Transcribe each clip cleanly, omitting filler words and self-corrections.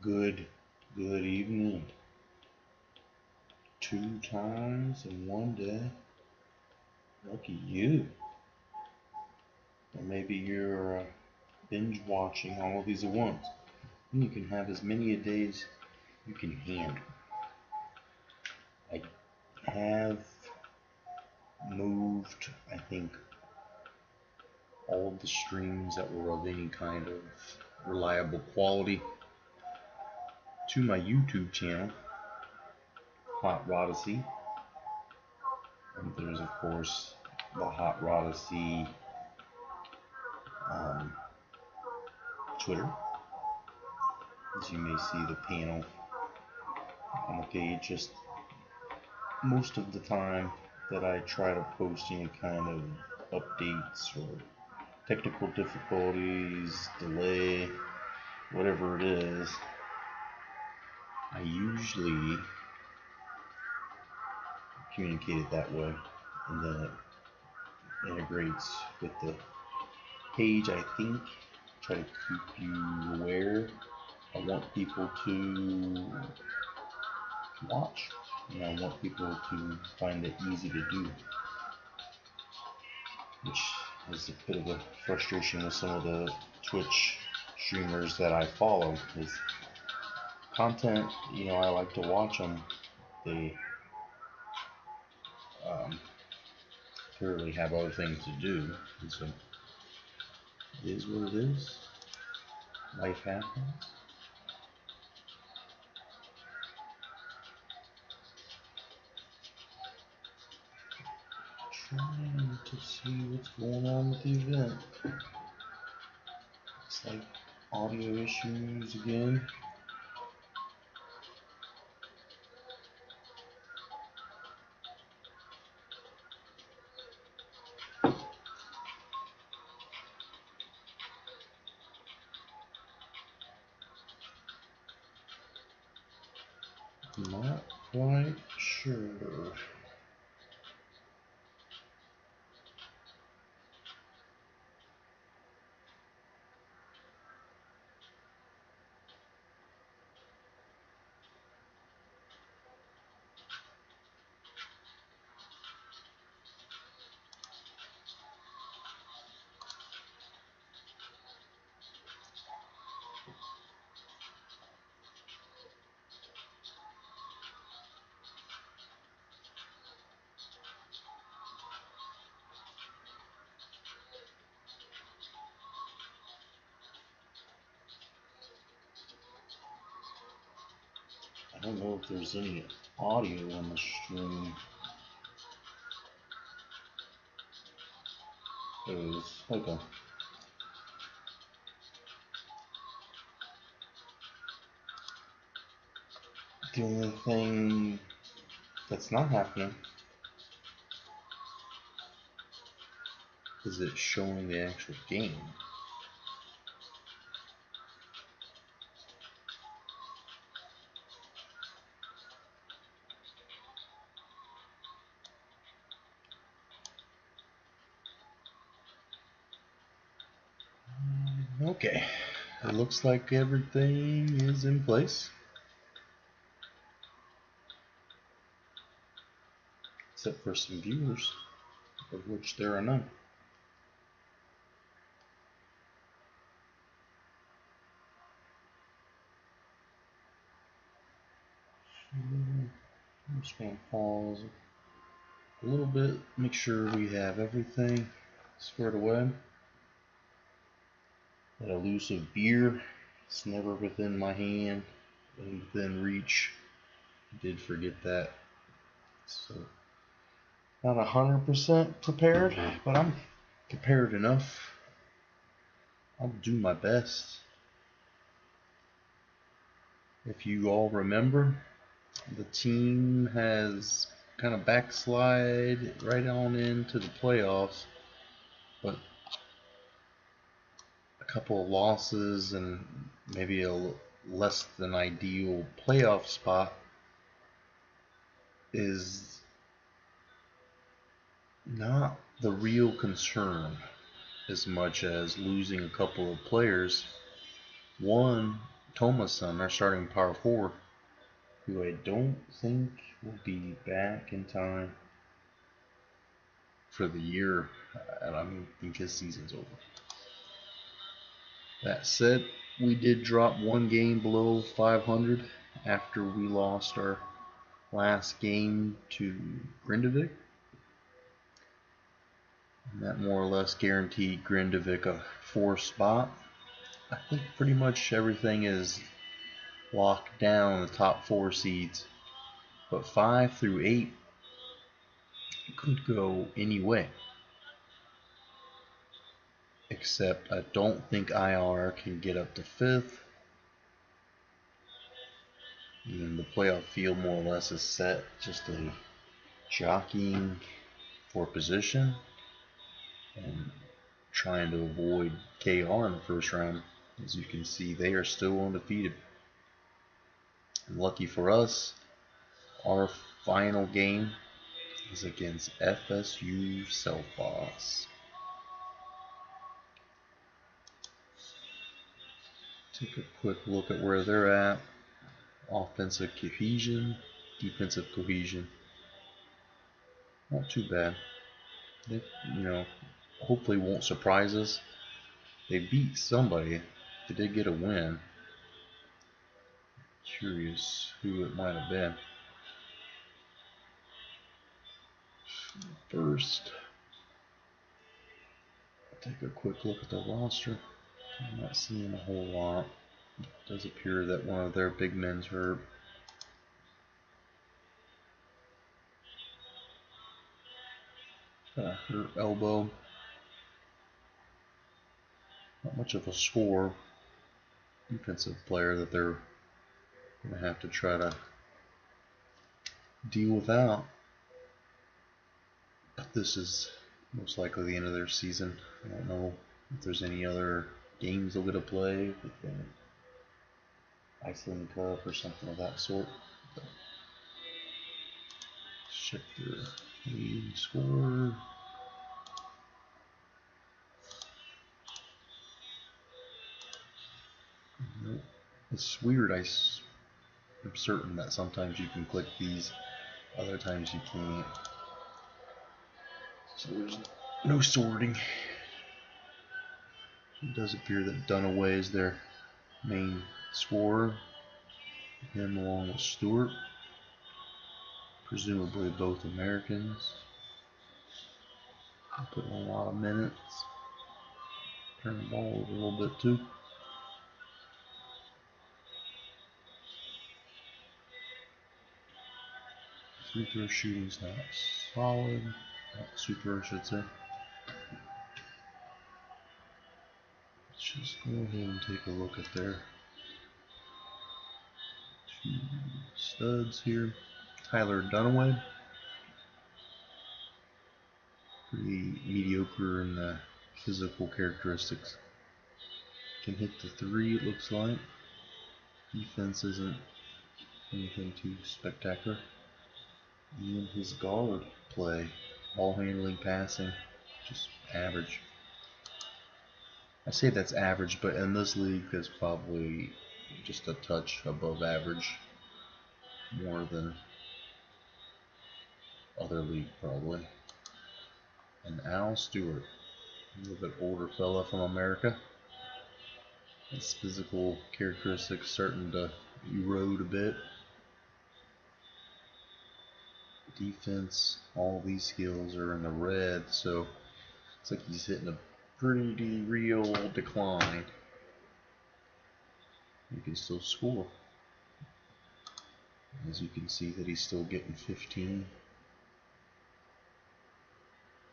Good evening. 2 times in one day. Lucky you. Or maybe you're binge watching all of these at once. And you can have as many a days you can handle. I have moved, I think, all of the streams that were of any kind of reliable quality to my YouTube channel, Hot Rodacy. And there's, of course, the Hot Rodacy Twitter. As you may see the panel on the page, just most of the time that I try to post any kind of updates or technical difficulties, delay, whatever it is, I usually communicate it that way, and then it integrates with the page. I think try to keep you aware. I want people to watch, and I want people to find it easy to do, which is a bit of a frustration with some of the Twitch streamers that I follow. Is content, I like to watch them. They clearly have other things to do, and so it is what it is. Life happens. Trying to see what's going on with the event. Looks like audio issues again. Not quite sure. I don't know if there's any audio on the stream. Okay. The only thing that's not happening is it showing the actual game. Okay, it looks like everything is in place, except for some viewers, of which there are none. I'm just going to pause a little bit, make sure we have everything squared away. That elusive beer, it's never within my hand, within reach. I did forget that. So, not 100% prepared, but I'm prepared enough. I'll do my best. If you all remember, the team has kind of backslide right on into the playoffs, but a couple of losses and maybe a less than ideal playoff spot is not the real concern as much as losing a couple of players. One, Thomason, our starting power forward, who I don't think will be back in time for the year. I think his season's over. That said, we did drop one game below 500 after we lost our last game to Grindavik. And that more or less guaranteed Grindavik a 4 spot. I think pretty much everything is locked down, the top 4 seeds. But 5 through 8 could go any way. Except I don't think IR can get up to 5th. And the playoff field more or less is set, just a jockeying for position and trying to avoid KR in the first round. As you can see, they are still undefeated. And lucky for us, our final game is against FSu Selfoss. Take a quick look at where they're at. Offensive cohesion, defensive cohesion. Not too bad. They, hopefully won't surprise us. They beat somebody. They did get a win. Curious who it might have been. First, take a quick look at the roster. I'm not seeing a whole lot. It does appear that one of their big men's hurt. Hurt elbow. Not much of a score. Defensive player that they're going to have to try to deal without. But this is most likely the end of their season. I don't know if there's any other games they'll get to play with the Icelandic Cup or something of that sort. But check their leading score. Nope. It's weird. I'm certain that sometimes you can click these, other times you can't. So there's no sorting. It does appear that Dunaway is their main scorer. Him along with Stewart. Presumably both Americans. Put in a lot of minutes. Turn the ball over a little bit too. Free throw shooting's not solid. Not super, I should say. Let's just go ahead and take a look at their 2 studs here. Tyler Dunaway. Pretty mediocre in the physical characteristics. Can hit the 3, it looks like. Defense isn't anything too spectacular. Even his guard play, ball handling, passing, just average. I say that's average, but in this league that's probably just a touch above average, more than other league probably. And Al Stewart, a little bit older fella from America. His physical characteristics starting to erode a bit. Defense, all these skills are in the red, so it's like he's hitting a pretty real decline. He can still score. As you can see that he's still getting 15.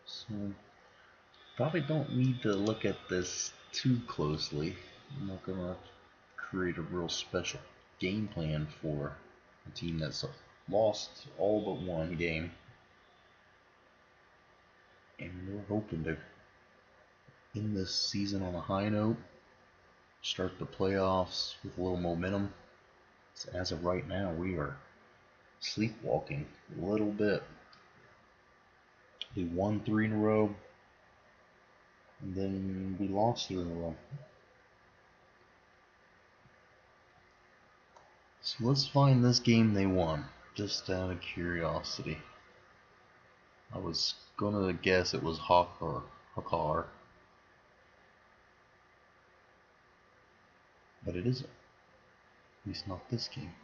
So probably don't need to look at this too closely. I'm not gonna create a real special game plan for a team that's lost all but one game. And we're hoping to end this season on a high note, start the playoffs with a little momentum. So as of right now, we are sleepwalking a little bit. We won 3 in a row, and then we lost 3 in a row. let's find this game they won, just out of curiosity. I was gonna guess it was Hakar, but it isn't. At least not this game.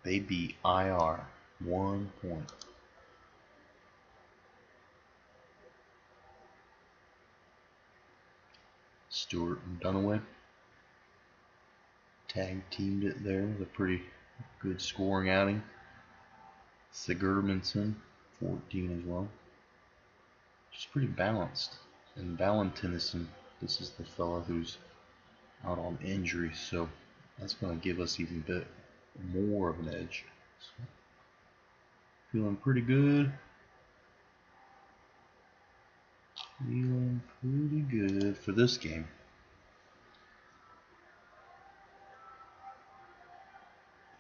They beat IR 1 point. Stewart and Dunaway tag teamed it there with a pretty good scoring outing. Sigurmundsson 14 as well. Just pretty balanced. And Valentinison, this is the fella who's out on injury, so that's going to give us even a bit more of an edge. So, feeling pretty good. Feeling pretty good for this game.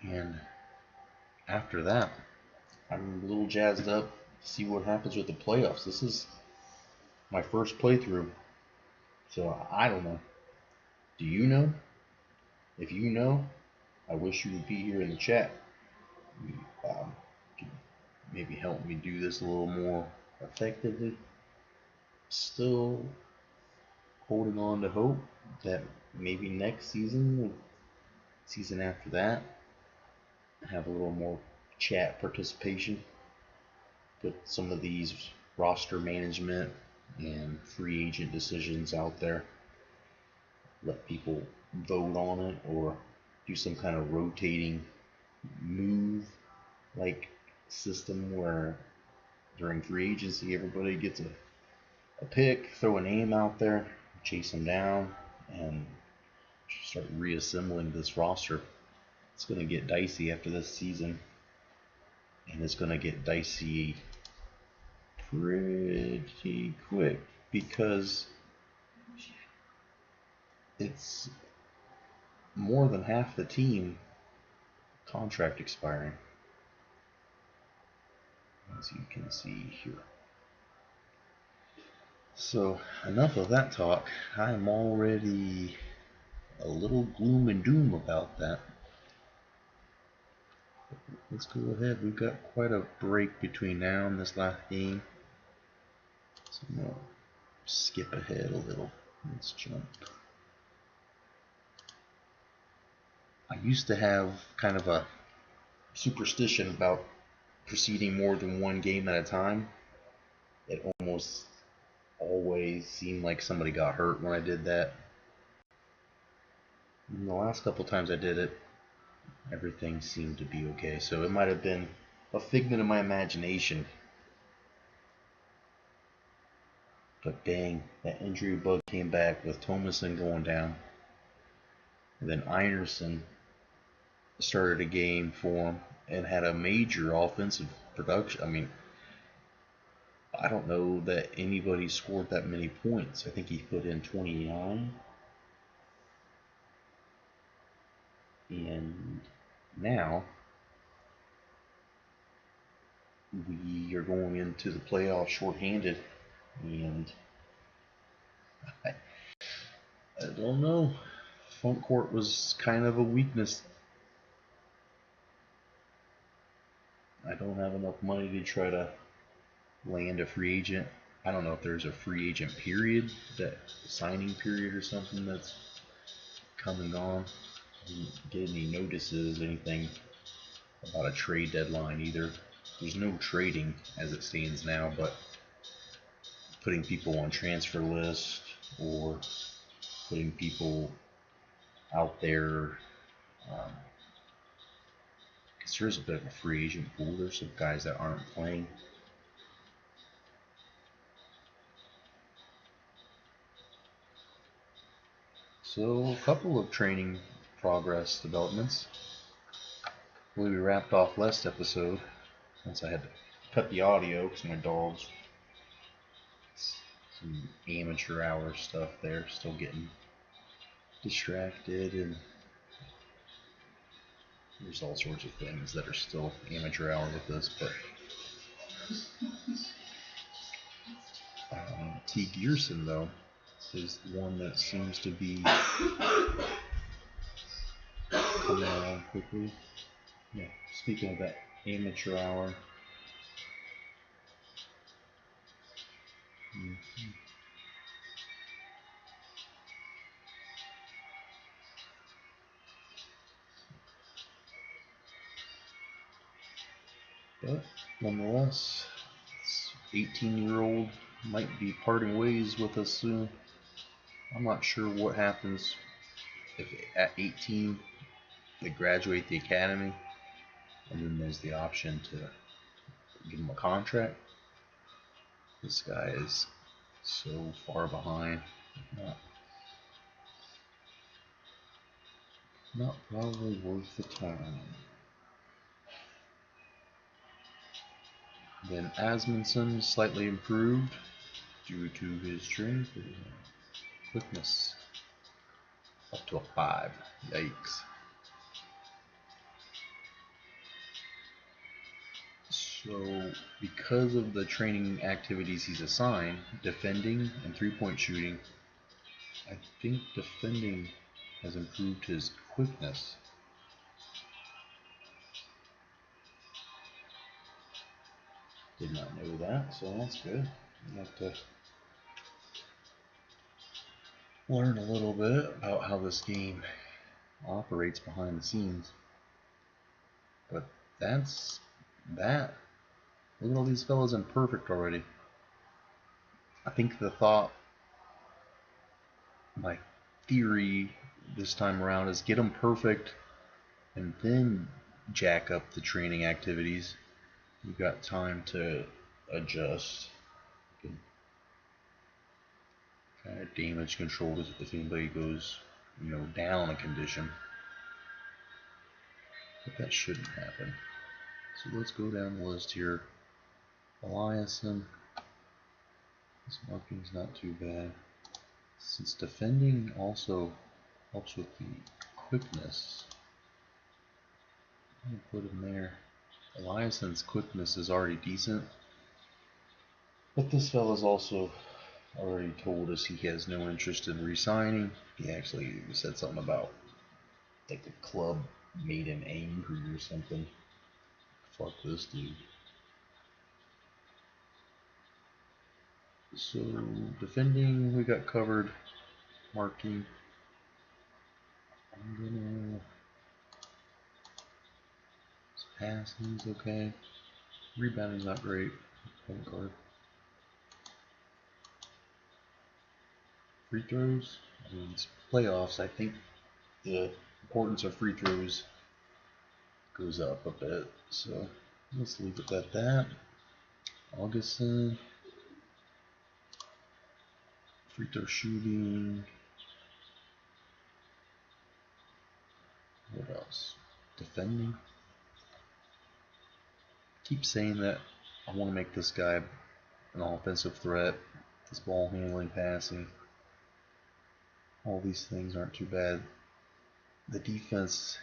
And after that, I'm a little jazzed up to see what happens with the playoffs. This is my first playthrough, so I don't know. Do you know? If you know, I wish you would be here in the chat. Maybe help me do this a little more effectively. Still holding on to hope that maybe next season, season after that, have a little more chat participation. Put some of these roster management and free agent decisions out there. Let people vote on it, or do some kind of rotating move like system where during free agency everybody gets a pick, throw a name out there, chase them down, and start reassembling this roster. It's going to get dicey after this season, and it's going to get dicey pretty quick because it's more than half the team contract expiring, as you can see here. So enough of that talk. I'm already a little gloom and doom about that. Let's go ahead. We've got quite a break between now and this last game, so I'm gonna skip ahead a little. Let's jump. I used to have kind of a superstition about proceeding more than one game at a time. It almost always seemed like somebody got hurt when I did that. And the last couple times I did it, everything seemed to be okay. So it might have been a figment of my imagination. But dang, that injury bug came back with Thomason going down. And then Einerson started a game for him and had a major offensive production. I mean, I don't know that anybody scored that many points. I think he put in 29. And now we are going into the playoffs shorthanded, and I don't know. Front court was kind of a weakness. I don't have enough money to try to land a free agent. I don't know if there's a free agent period, that signing period or something that's coming on. I didn't get any notices, anything about a trade deadline either. There's no trading as it stands now, but putting people on transfer list or putting people out there, because there's a bit of a free agent pool. There's some guys that aren't playing. So a couple of training progress developments. We wrapped off last episode since I had to cut the audio because my dog's some amateur hour stuff there, still getting distracted, and there's all sorts of things that are still amateur hour with this, but T. Gearson though is one that seems to be coming along quickly. Yeah, speaking of that amateur hour. But nonetheless, this 18-year-old might be parting ways with us soon. I'm not sure what happens if at 18 they graduate the academy and then there's the option to give him a contract. This guy is so far behind. Not probably worth the time. Then Asmundsen slightly improved due to his training quickness. Up to a 5. Yikes. So, because of the training activities he's assigned, defending and 3-point shooting, I think defending has improved his quickness. Did not know that, so that's good. I have to learn a little bit about how this game operates behind the scenes. But that's that. Look at all these fellas in perfect already. I think the thought, my theory this time around is get them perfect and then jack up the training activities. You've got time to adjust. Kind of damage control if anybody goes, down a condition. But that shouldn't happen. So let's go down the list here. Eliasson. His marking's not too bad. Since defending also helps with the quickness, I'm going to put him there. Eliasson's quickness is already decent, but this fella's also already told us he has no interest in re-signing. He actually said something about like the club made him angry or something. Fuck this dude. So defending we got covered. Marking, I'm gonna passing's okay. Rebounding's not great. Point guard. Free throws. I mean, it's playoffs. I think the importance of free throws goes up a bit. So let's leave it at that. Augustin. Free throw shooting. What else? Defending. Keep saying that I want to make this guy an offensive threat. His ball handling, passing. All these things aren't too bad. The defense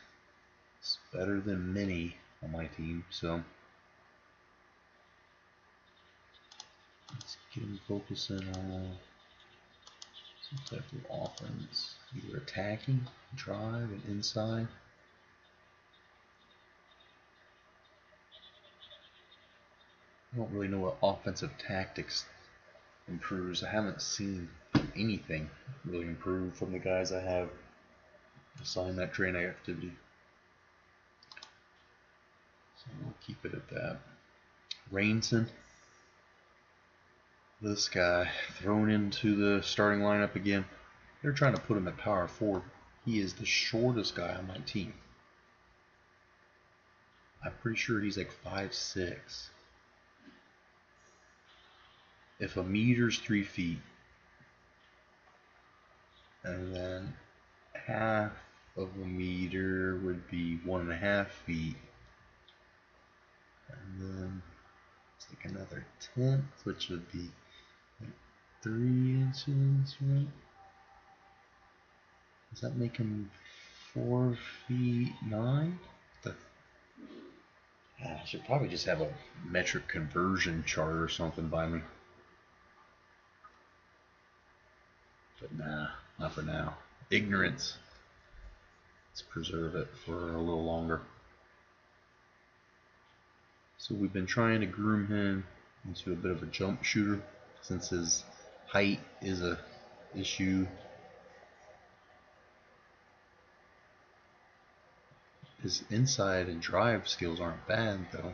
is better than many on my team, so let's get him focusing on some type of offense. Either attacking, drive, and inside. I don't really know what offensive tactics improves. I haven't seen anything really improve from the guys I have assigned that training activity. So we'll keep it at that. Rainson. This guy thrown into the starting lineup again. They're trying to put him at power forward. He is the shortest guy on my team. I'm pretty sure he's like 5'6". If a meter's 3 feet, and then half of a meter would be 1.5 feet, and then it's like another 10th, which would be like 3 inches, right? Does that make him 4 feet 9? I should probably just have a metric conversion chart or something by me. But nah, not for now. Ignorance. Let's preserve it for a little longer. So we've been trying to groom him into a bit of a jump shooter since his height is a issue. His inside and drive skills aren't bad though.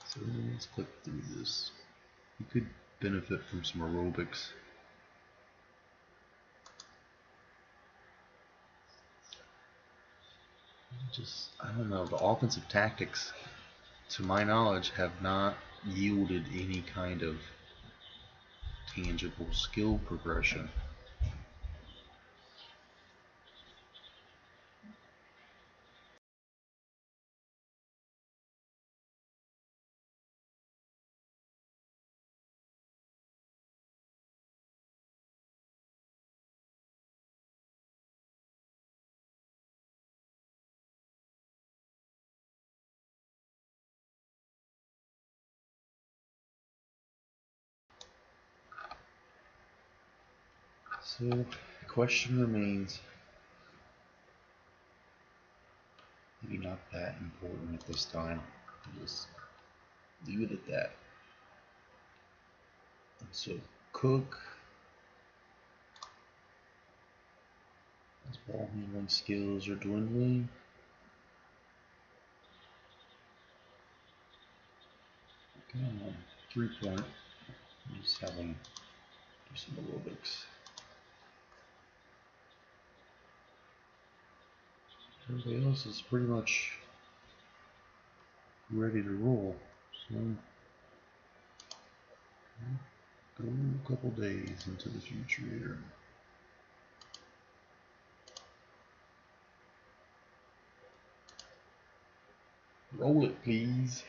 So let's click through this. He could benefit from some aerobics. I don't know, the offensive tactics, to my knowledge, have not yielded any kind of tangible skill progression. So the question remains, maybe not that important at this time. Just leave it at that. So Cook, his ball handling skills are dwindling. Come on, 3-point. Just have him do some aerobics. Everybody else is pretty much ready to roll. So go a couple days into the future here. Roll it, please.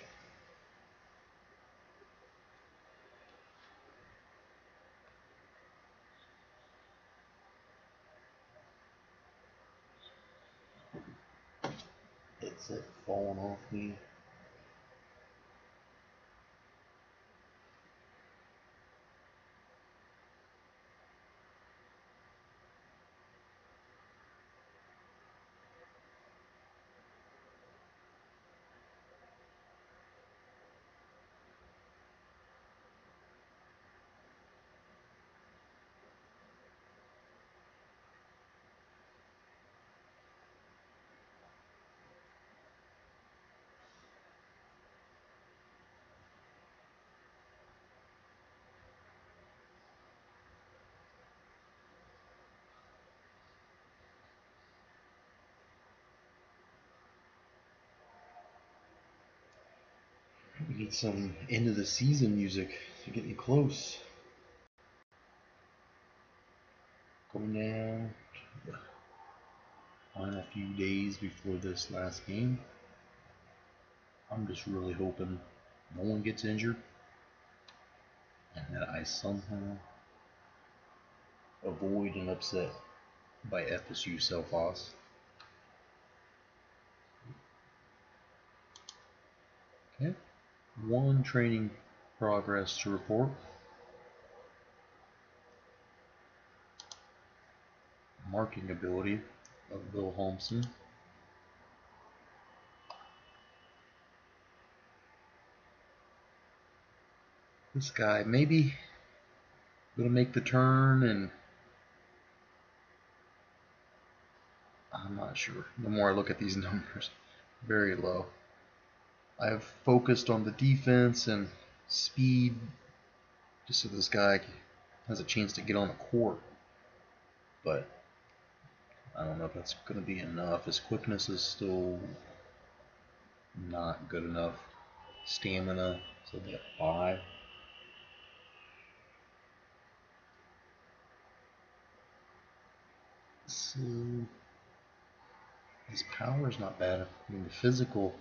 It's it falling off me. We need some end of the season music. We're getting close. Going down on a few days before this last game. I'm just really hoping no one gets injured and that I somehow avoid an upset by FSu Selfoss. Okay, one training progress to report. Marking ability of Bill Holmson. This guy maybe gonna make the turn, and I'm not sure. The more I look at these numbers, very low. I've focused on the defense and speed just so this guy has a chance to get on the court, but I don't know if that's going to be enough. His quickness is still not good enough. Stamina, so at 5. So his power is not bad. I mean, the physical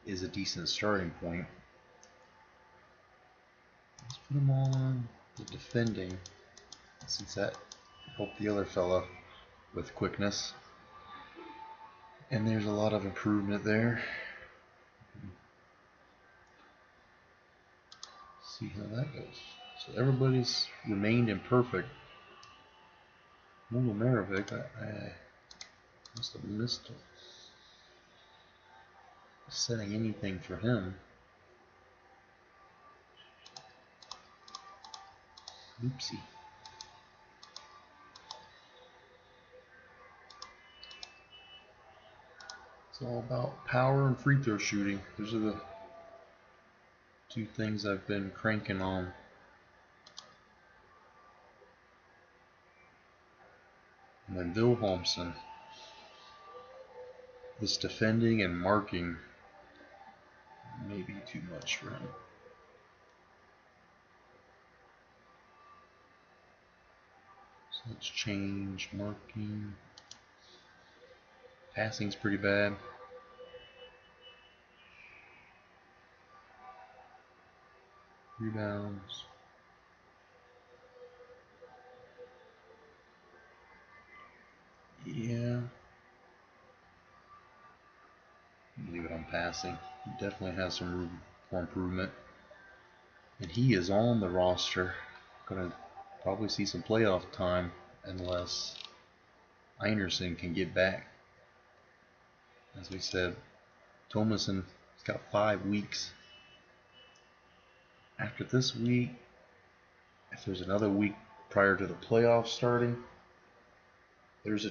is a decent starting point. Let's put him on the defending, since that helped the other fella with quickness. And there's a lot of improvement there. See how that goes. So everybody's remained imperfect. Marovic, I must have missed setting anything for him. Oopsie. It's all about power and free throw shooting. Those are the two things I've been cranking on. And then Wilhelmsen. This defending and marking may be too much for him. So let's change marking. Passing's pretty bad. Rebounds. Yeah. Leave it on passing. He definitely has some room for improvement. And he is on the roster. Gonna probably see some playoff time unless Einerson can get back. As we said, Thomason's got 5 weeks. After this week, if there's another week prior to the playoffs starting, there's a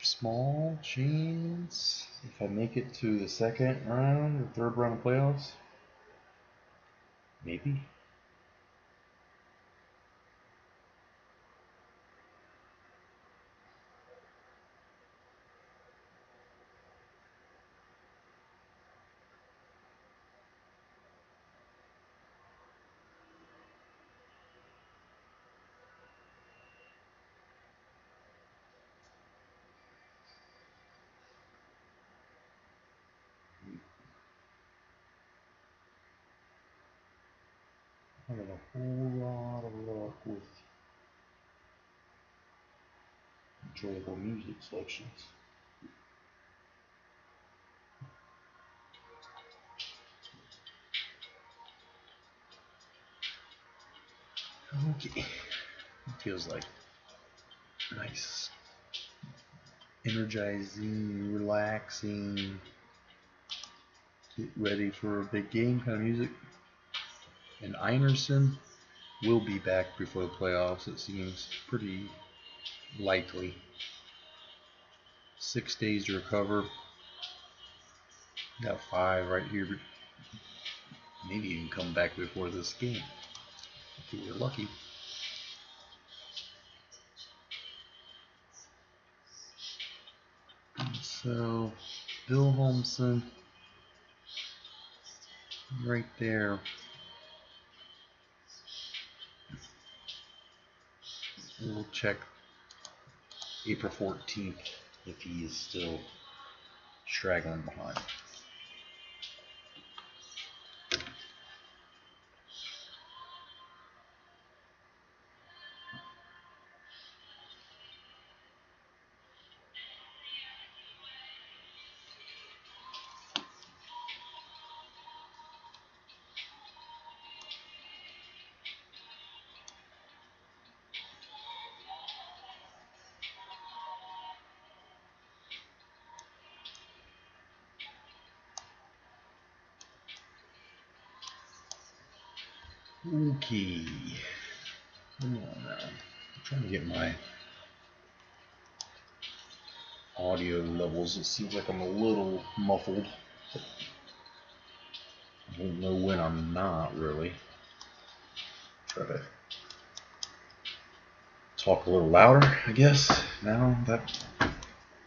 small chance if I make it to the second round or third round of playoffs. Maybe. Having a whole lot of luck with enjoyable music selections. Okay, it feels like nice, energizing, relaxing, get ready for a big game kind of music. And Einerson will be back before the playoffs. It seems pretty likely. 6 days to recover. Got 5 right here. Maybe you can come back before this game if you're lucky. So Wilhelmsen right there. We'll check April 14th if he is still straggling behind. Okay, come on now. I'm trying to get my audio levels. It seems like I'm a little muffled. I don't know when I'm not really. Try to talk a little louder, I guess. Now that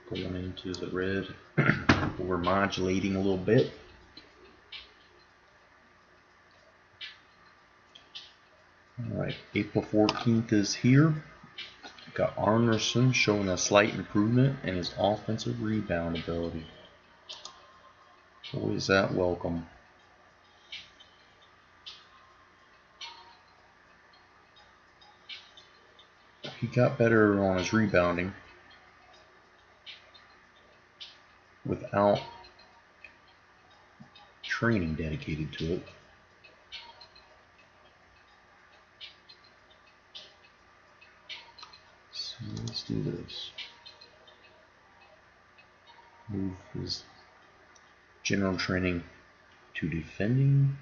going into the red, we're modulating a little bit. Alright, April 14th is here. We've got Arnerson showing a slight improvement in his offensive rebound ability. Boy, is that welcome. He got better on his rebounding without training dedicated to it. let's do this. Move his general training to defending.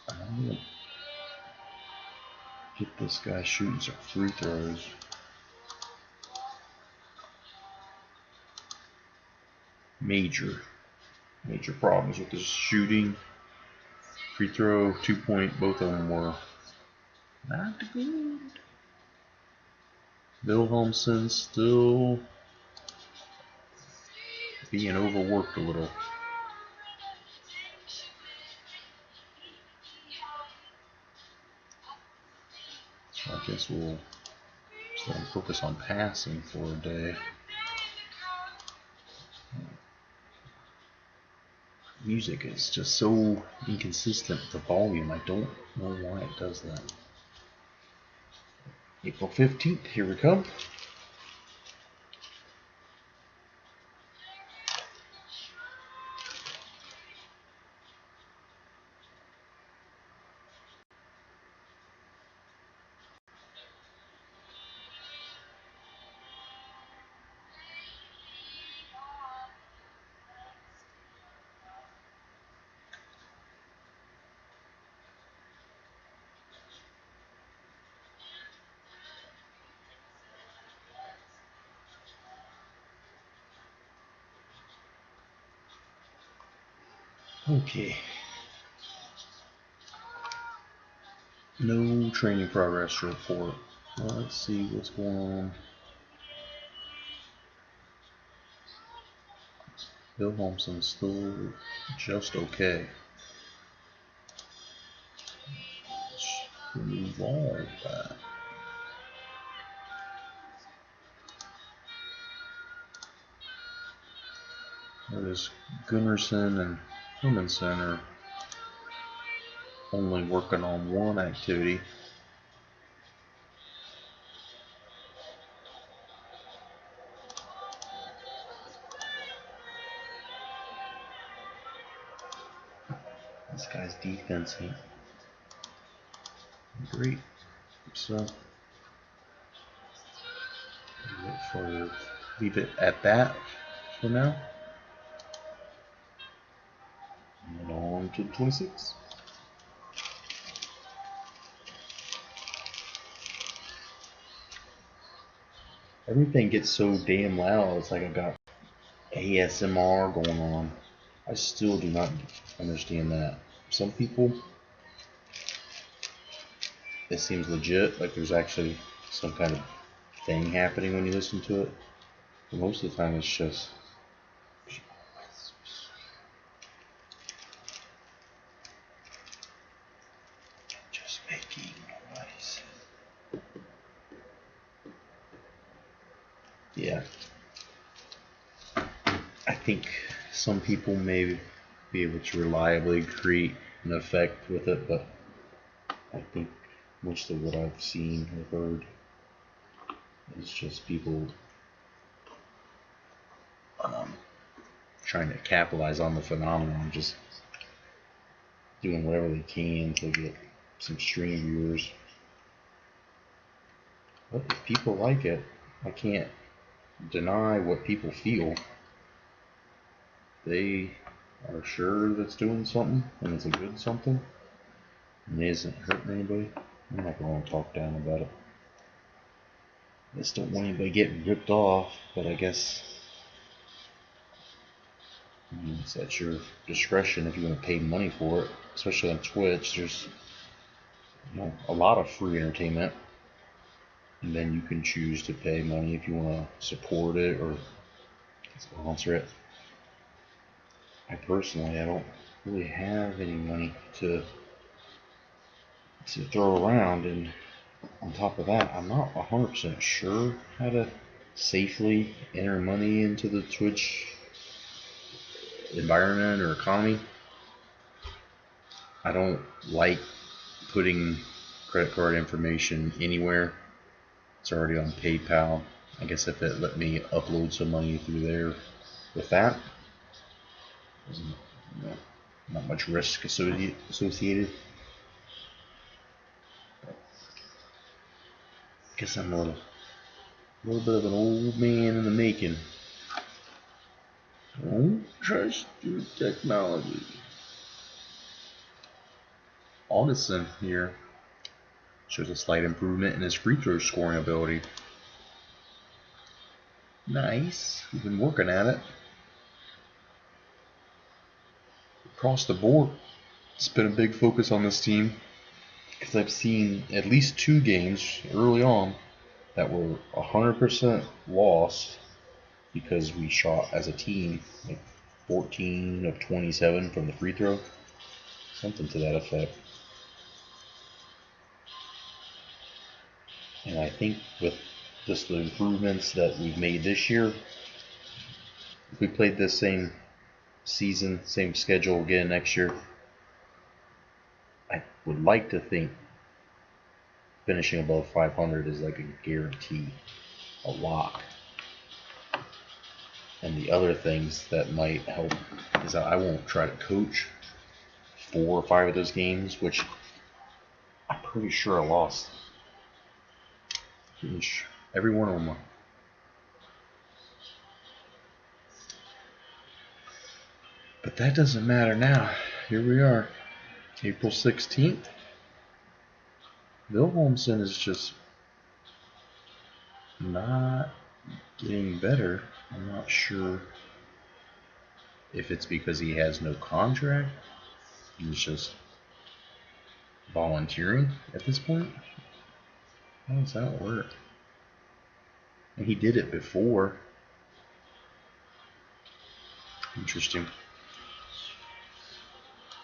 I'm gonna get this guy shooting some free throws. Major problems with his shooting. Free throw, 2-point, both of them were not good. Wilhelmsen still being overworked a little. So I guess we'll start to focus on passing for a day. Music is just so inconsistent with the volume. I don't know why it does that. April 15th, here we come. Okay. No training progress to report. Let's see what's going on. Wilhelmsen's still just okay. Let's remove all of that. There's Gunnarsson and Hermansen are only working on one activity. This guy's defense ain't great, so leave it at that for now. And on to 26. Everything gets so damn loud, it's like I got ASMR going on. I still do not understand that. Some people, it seems legit, like there's actually some kind of thing happening when you listen to it. But most of the time it's just making noise. Yeah. I think some people may be able to reliably create an effect with it, but I think most of what I've seen or heard is just people trying to capitalize on the phenomenon, just doing whatever they can to get some stream viewers. But if people like it, I can't deny what people feel. They are sure that it's doing something and it's a good something and it isn't hurting anybody. I'm not going to talk down about it. I just don't want anybody getting ripped off, but I guess it's at your discretion if you want to pay money for it. Especially on Twitch, there's a lot of free entertainment, and then you can choose to pay money if you want to support it or sponsor it. I personally, I don't really have any money to throw around, and on top of that, I'm not 100% sure how to safely enter money into the Twitch environment or economy. I don't like putting credit card information anywhere. It's already on PayPal. I guess if it let me upload some money through there with that, not much risk associated. Guess I'm a little bit of an old man in the making. Don't trust your technology. Augustin here shows a slight improvement in his free throw scoring ability. Nice. We've been working at it. Across the board, it's been a big focus on this team because I've seen at least 2 games early on that were 100% lost because we shot as a team like 14 of 27 from the free throw, something to that effect. And I think with just the improvements that we've made this year, if we played this same season, same schedule again next year, I would like to think finishing above 500 is like a guarantee, a lock. And the other things that might help is that I won't try to coach 4 or 5 of those games, which I'm pretty sure I lost. Every one of them. But that doesn't matter now. Here we are, April 16th. Wilhelmsen is just not getting better. I'm not sure if it's because he has no contract. He's just volunteering at this point. How does that work? And he did it before. Interesting.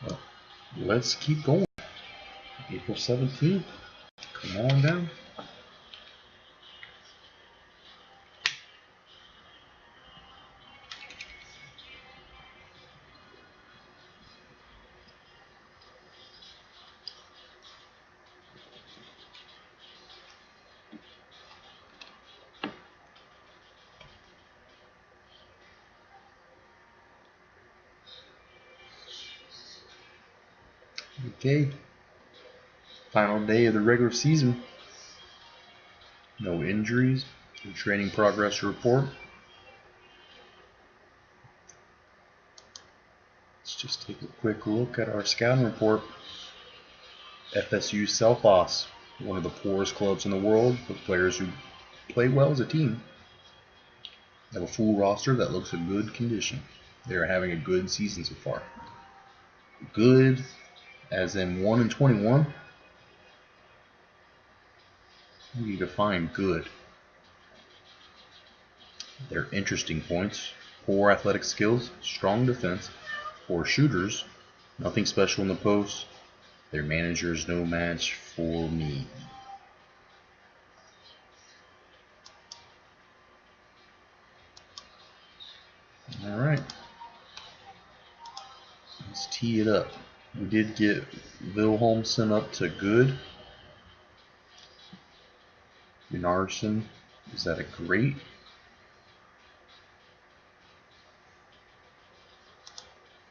Well, let's keep going. April 17th. Come on down. Okay. Final day of the regular season. No injuries. No training progress to report. Let's just take a quick look at our scouting report. FSu Selfoss, one of the poorest clubs in the world, with players who play well as a team. They have a full roster that looks in good condition. They are having a good season so far. Good, as in 1-21. How do you define good? Their interesting points: poor athletic skills, strong defense, poor shooters, nothing special in the post. Their manager is no match for me. Alright. Let's tee it up. We did get Wilhelmsen up to good. Gunnarsson is at a great.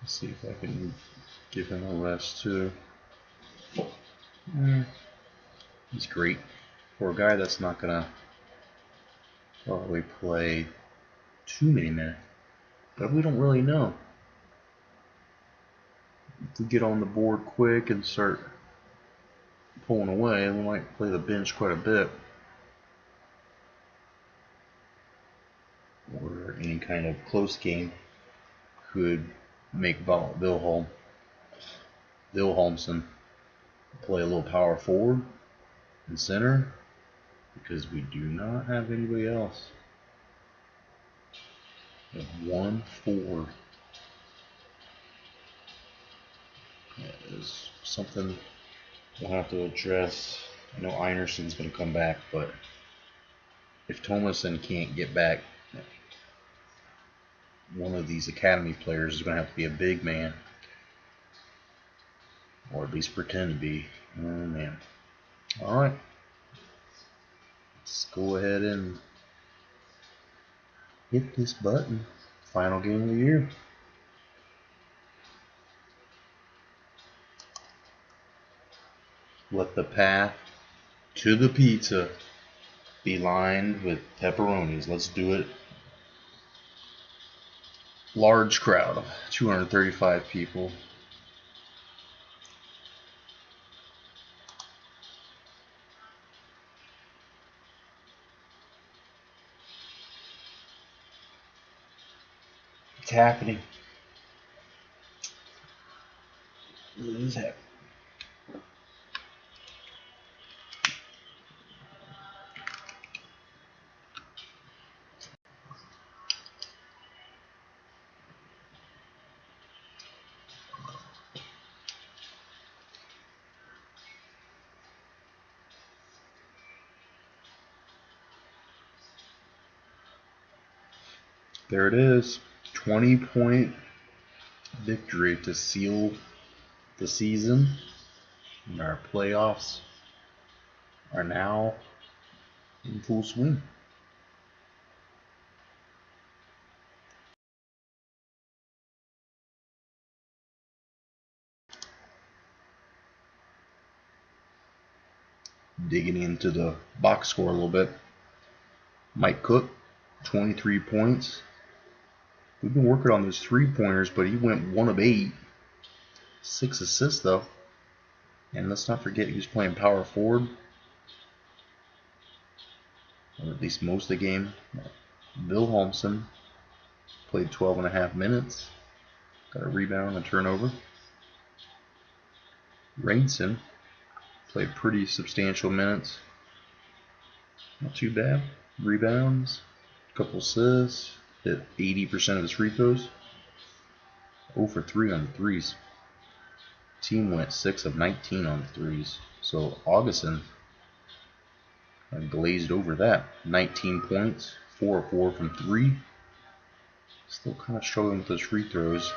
Let's see if I can give him a rest too. He's great. For a guy that's not going to probably play too many minutes. But we don't really know. If we get on the board quick and start pulling away, we might play the bench quite a bit. Or any kind of close game could make Wilhelmsen play a little power forward and center, because we do not have anybody else. We have 1-4. That is something we'll have to address. I know Einarsson's going to come back, but if Thomason can't get back, one of these academy players is going to have to be a big man, or at least pretend to be. Oh man. Alright, let's go ahead and hit this button. Final game of the year. Let the path to the pizza be lined with pepperonis. Let's do it. Large crowd of 235 people. It's happening. It is happening. There it is. 20-point victory to seal the season. And our playoffs are now in full swing. Digging into the box score a little bit. Mike Cook, 23 points. We've been working on those 3-pointers, but he went 1 of 8. 6 assists though. And let's not forget he was playing power forward, or at least most of the game. Bill Holmson played 12.5 minutes. Got a rebound and a turnover. Rainson played pretty substantial minutes. Not too bad. Rebounds, a couple assists, hit 80% of his free throws. 0 for 3 on the threes. Team went 6 of 19 on the threes. So Augustin glazed over that. 19 points, 4 of 4 from 3. Still kind of struggling with those free throws.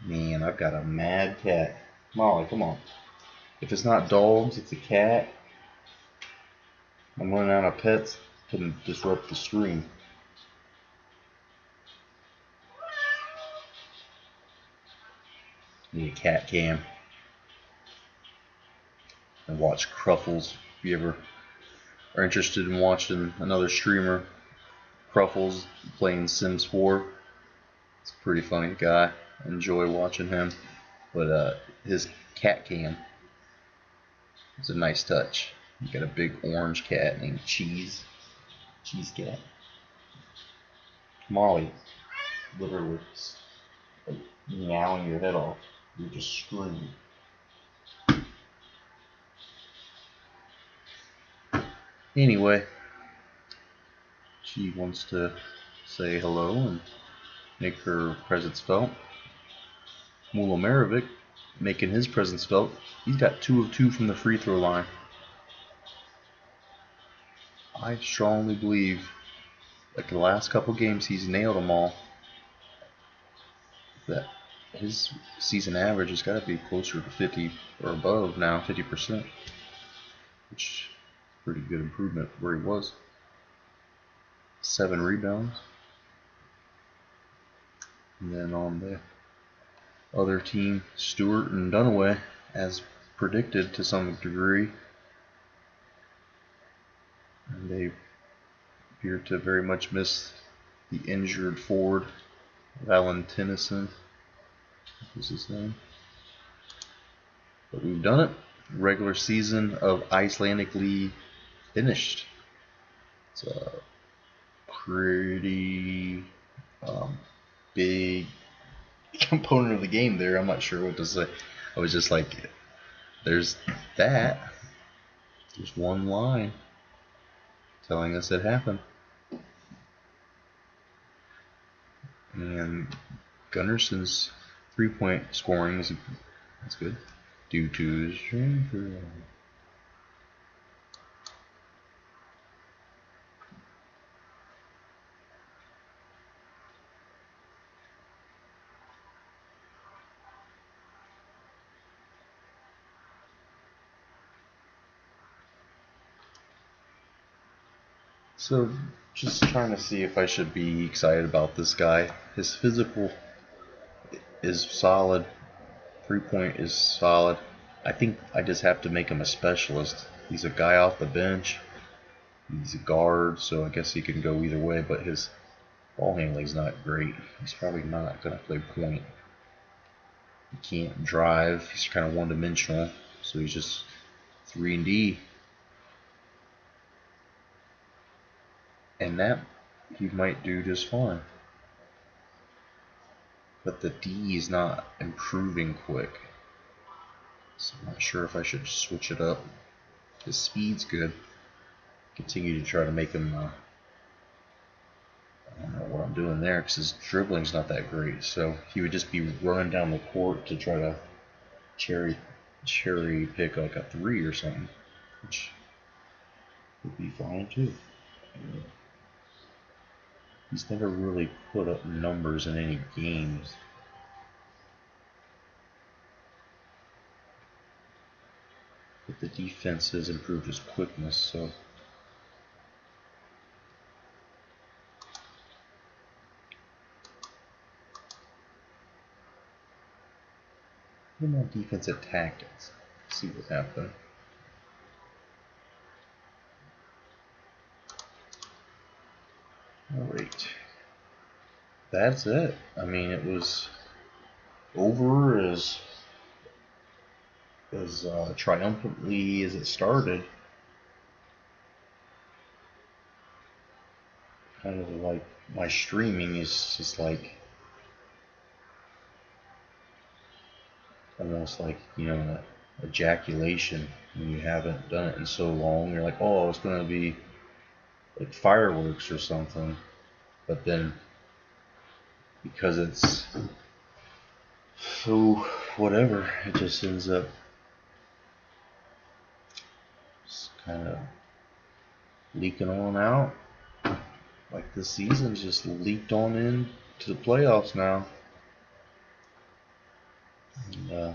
Man, I've got a mad cat. Molly, come on. If it's not dogs, it's a cat. I'm running out of pets. Couldn't disrupt the stream. Need a cat cam. And watch Cruffles. If you ever are interested in watching another streamer, Cruffles playing Sims 4. It's a pretty funny guy. Enjoy watching him. But his cat cam is a nice touch. You got a big orange cat named Cheese. Cheese cat. Molly, literally like meowing your head off. You're just screaming. Anyway, she wants to say hello and make her presence felt. Mulo Marovic making his presence felt. He's got 2 of 2 from the free throw line. I strongly believe, like the last couple games, he's nailed them all. That his season average has got to be closer to 50 or above now, 50%, which is pretty good improvement where he was. 7 rebounds. And then on the other team, Stewart and Dunaway, as predicted to some degree. And they appear to very much miss the injured forward, Valentinison. What's his name? But we've done it. Regular season of Icelandic League finished. It's a pretty big component of the game there. I'm not sure what to say. I was just like, there's that. There's one line telling us it happened. And Gunnarsson's 3-point scoring is that's good. Due to strength. So, just trying to see if I should be excited about this guy. His physical is solid. 3-point is solid. I think I just have to make him a specialist. He's a guy off the bench. He's a guard, so I guess he can go either way, but his ball handling's not great. He's probably not going to play point. He can't drive. He's kind of one-dimensional, so he's just 3 and D. And that he might do just fine. But the D is not improving quick. So I'm not sure if I should switch it up. His speed's good. Continue to try to make him, I don't know what I'm doing there because his dribbling's not that great. So he would just be running down the court to try to cherry pick like a 3 or something, which would be fine too. He's never really put up numbers in any games. But the defense has improved his quickness, so put him on defensive tactics. See what happens. Alright. That's it. I mean, it was over as triumphantly as it started. Kind of like my streaming is just like almost like, you know, ejaculation when you haven't done it in so long. You're like, oh, it's gonna be like fireworks or something, but then because it's so whatever, it just ends up just kind of leaking on out. Like the season's just leaked on in to the playoffs now. And,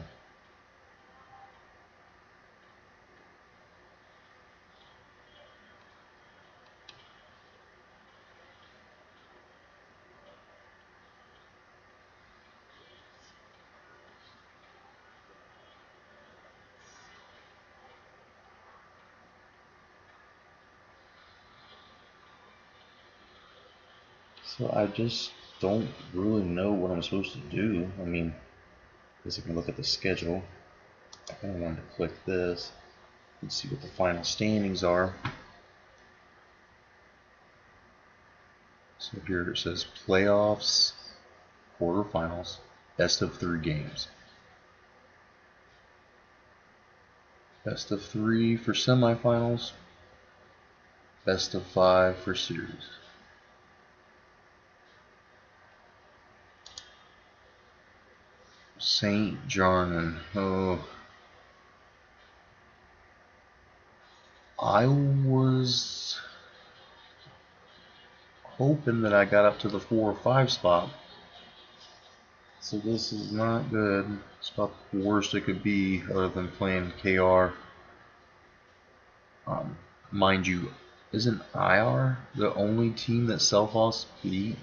so I just don't really know what I'm supposed to do. I mean, I guess I can look at the schedule. I kind of wanted to click this and see what the final standings are. So here it says playoffs, quarterfinals, best of 3 games. Best of 3 for semifinals, best of 5 for series. St. Jarnan. Oh, I was hoping that I got up to the 4 or 5 spot. So this is not good. It's about the worst it could be other than playing KR. Mind you, isn't IR the only team that Selfoss beat?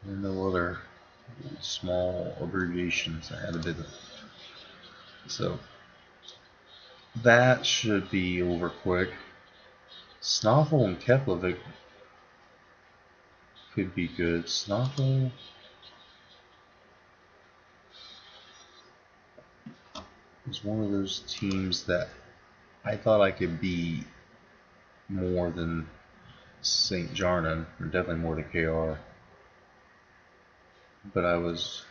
And no other small abbreviations I had to do. So that should be over quick. Snoffel and Keflavik could be good. Snoffel is one of those teams that I thought I could beat more than St. Jarnan, or definitely more than KR. But I was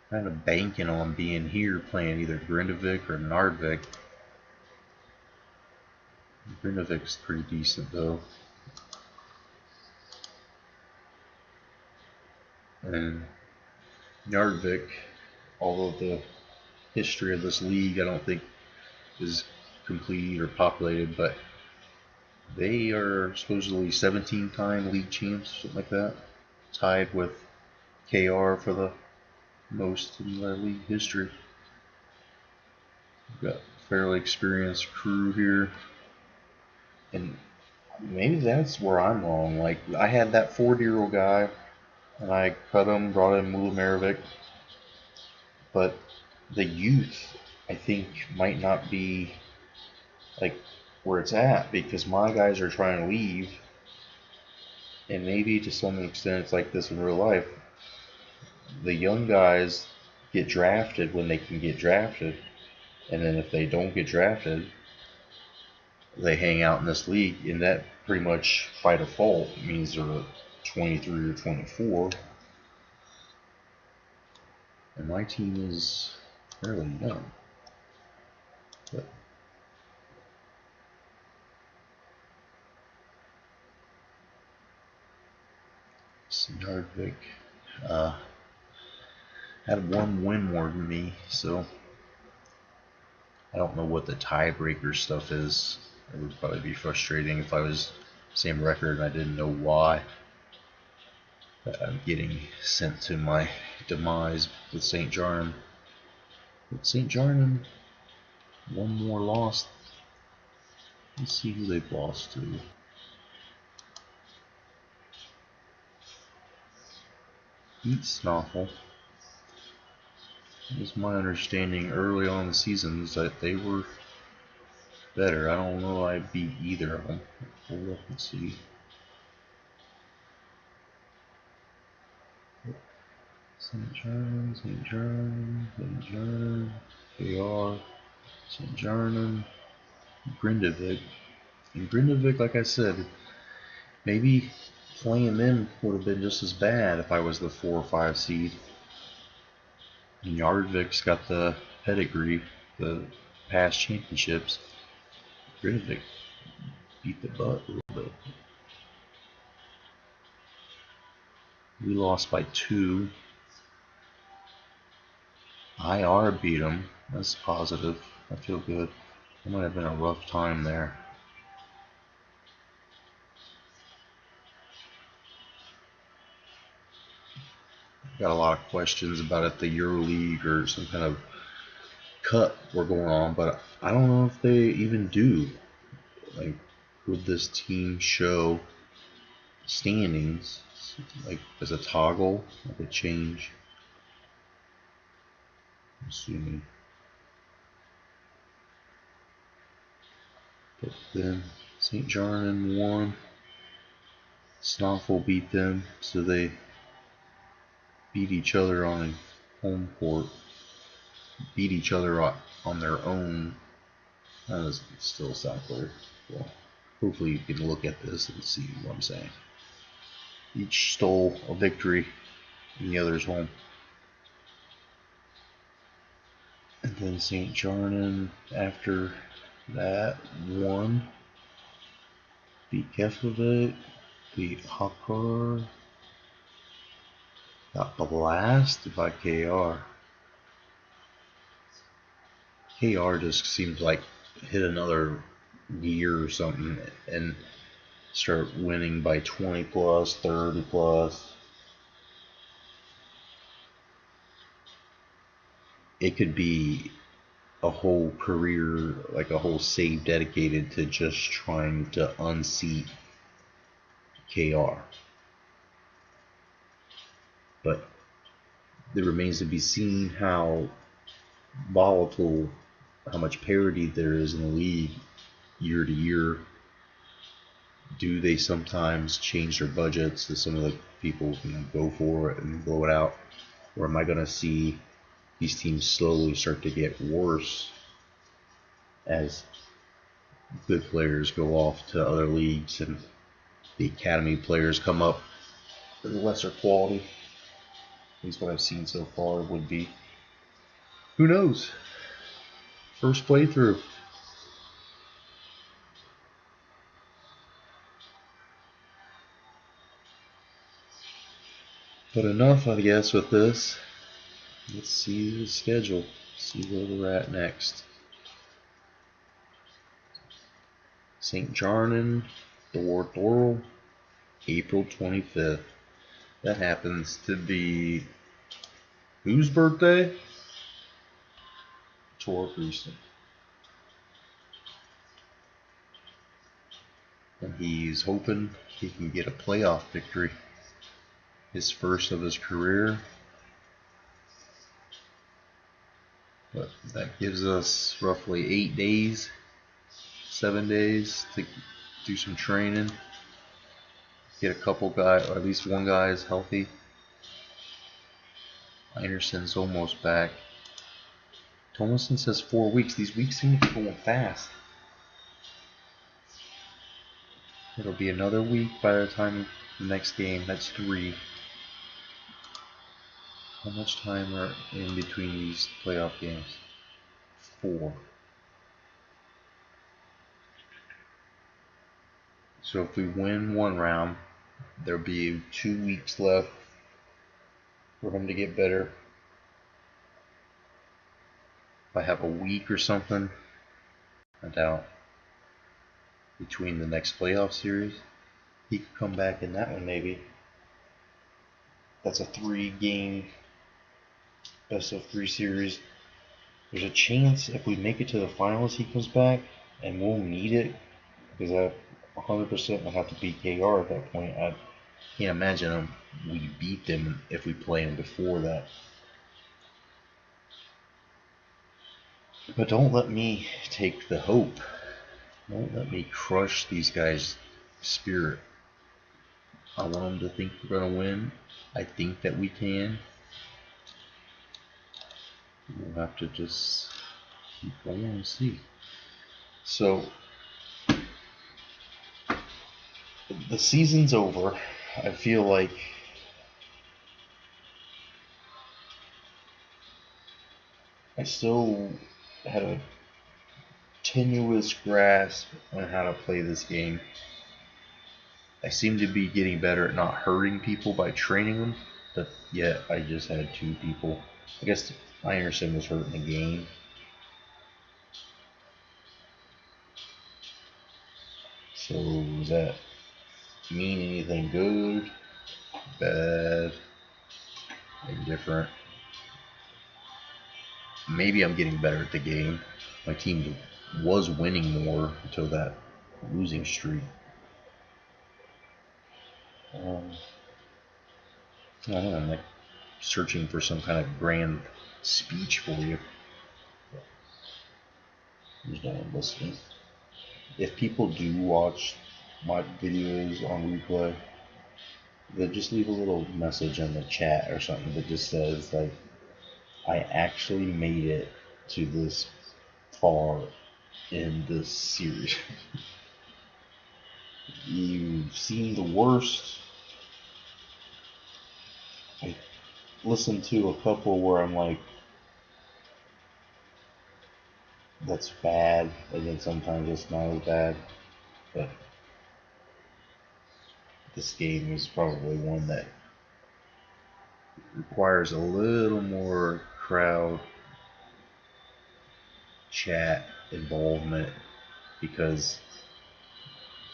kind of banking on being here playing either Grindavik or Nardvik. Grindavik's pretty decent though. And Nardvik, although the history of this league I don't think is complete or populated, but they are supposedly 17-time league champs, something like that, tied with KR for the most in the league history. We've got a fairly experienced crew here, and maybe that's where I'm wrong. Like, I had that 40-year-old guy, and I cut him, brought in Mula Marovic, but the youth, I think, might not be like where it's at, because my guys are trying to leave, and maybe to some extent it's like this in real life. The young guys get drafted when they can get drafted, and then if they don't get drafted, they hang out in this league, and that pretty much by default means they're 23 or 24. And my team is fairly young. But Yardvik had one win more than me, so I don't know what the tiebreaker stuff is. It would probably be frustrating if I was same record and I didn't know why. But I'm getting sent to my demise with St. Jarnum. But St. Jarnum, one more loss. Let's see who they've lost to. Beat Snoffle. It was my understanding early on in the season that they were better. I don't know if I beat either of them. We'll look and see. St. Jarnum, St. Jarnum, St. Jarnum, KR, St. Jarnum, Grindavik. And Grindavik, like I said, maybe playing them would have been just as bad if I was the 4 or 5 seed. And Yardvik's got the pedigree, the past championships. Grindavik beat the butt a little bit. We lost by 2. IR beat them. That's positive. I feel good. It might have been a rough time there. Got a lot of questions about if the EuroLeague or some kind of cut were going on, but I don't know if they even do. Like, would this team show standings, like as a toggle, like a change? I'm assuming. But then St. Jarnum won. Snoffle beat them, so they beat each other on home court. Beat each other on their own. That doesn't still sound clear. Well, hopefully you can look at this and see what I'm saying. Each stole a victory in the other's home. And then St. Jarnum, after that, won. Beat Keflavik, beat Hopper, got blasted by KR. KR just seemed like hit another gear or something and start winning by 20 plus, 30 plus. It could be a whole career, like a whole save dedicated to just trying to unseat KR. But it remains to be seen how volatile, how much parity there is in the league year to year. Do they sometimes change their budgets so some of the people can go for it and blow it out? Or am I going to see these teams slowly start to get worse as good players go off to other leagues and the academy players come up with lesser quality? At least what I've seen so far would be. Who knows? First playthrough. But enough, I guess, with this. Let's see the schedule. See where we're at next. St. Jarnum, Doral, April 25th. That happens to be whose birthday? Tor Prieston. And he's hoping he can get a playoff victory. His first of his career. But that gives us roughly 8 days, 7 days to do some training. Get a couple guys, or at least one guy is healthy. Anderson's almost back. Thomason says 4 weeks. These weeks seem to be going fast. It'll be another week by the time the next game. That's 3. How much time are in between these playoff games? 4. So if we win one round, there'll be 2 weeks left for him to get better. If I have a week or something, I doubt, between the next playoff series, he could come back in that one maybe. That's a 3-game best-of-3 series. There's a chance if we make it to the finals he comes back, and we'll need it, because I 100% will have to beat KR at that point. I can't imagine we beat them if we play them before that. But don't let me take the hope. Don't let me crush these guys' spirit. I want them to think we're going to win. I think that we can. We'll have to just keep going and see. So, the season's over. I feel like I still had a tenuous grasp on how to play this game. I seem to be getting better at not hurting people by training them, but yet I just had 2 people. I guess Anderson was hurt in the game. So does that mean anything good, bad, indifferent? Maybe I'm getting better at the game. My team was winning more until that losing streak. I don't know, I'm like searching for some kind of grand speech for you. There's no one listening. If people do watch my videos on replay, they just leave a little message in the chat or something that just says, like, I actually made it to this far in this series. You've seen the worst. I listened to a couple where I'm like, that's bad, and then sometimes it's not as bad. But this game is probably one that requires a little more crowd chat involvement, because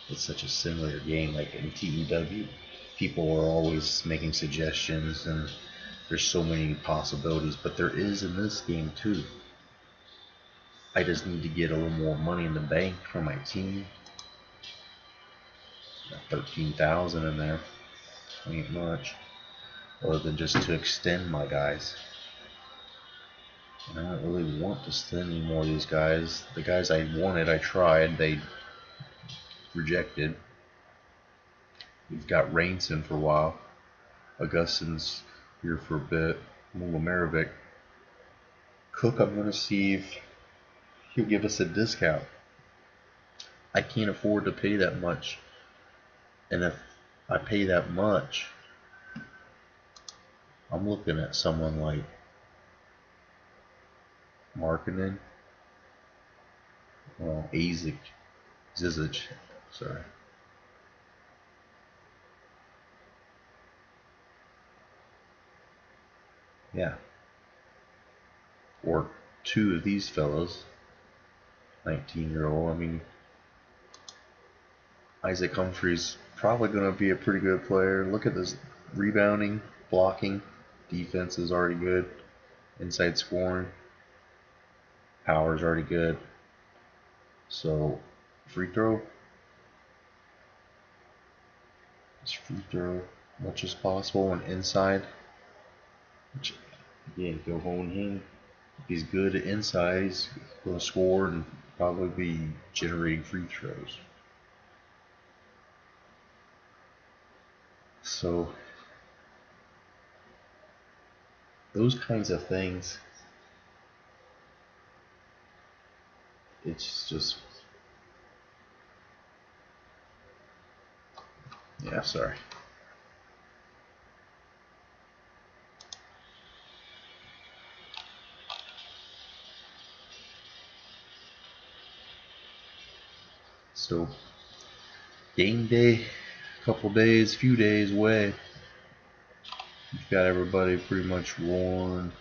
it's such a similar game. Like in TEW, people are always making suggestions, and there's so many possibilities, but there is in this game too. I just need to get a little more money in the bank for my team. Got 13,000 in there. Ain't much, other than just to extend my guys. And I don't really want to extend any more of these guys. The guys I wanted, I tried. They rejected. We've got Rainson for a while. Augustin's here for a bit. Mulamerovic. Cook, I'm going to see if he'll give us a discount. I can't afford to pay that much. And if I pay that much, I'm looking at someone like Markkinen. Well, Zizic, sorry. Yeah. Or 2 of these fellows. 19-year-old. I mean, Isaac Humphrey's probably going to be a pretty good player. Look at this rebounding, blocking, defense is already good, inside scoring, power's already good. So, free throw. Let's free throw much as possible and inside. Which, again, go hone him. If he's good inside, he's going to score and probably be generating free throws. So those kinds of things, it's just, yeah, sorry. So game day, few days away. You've got everybody pretty much worn.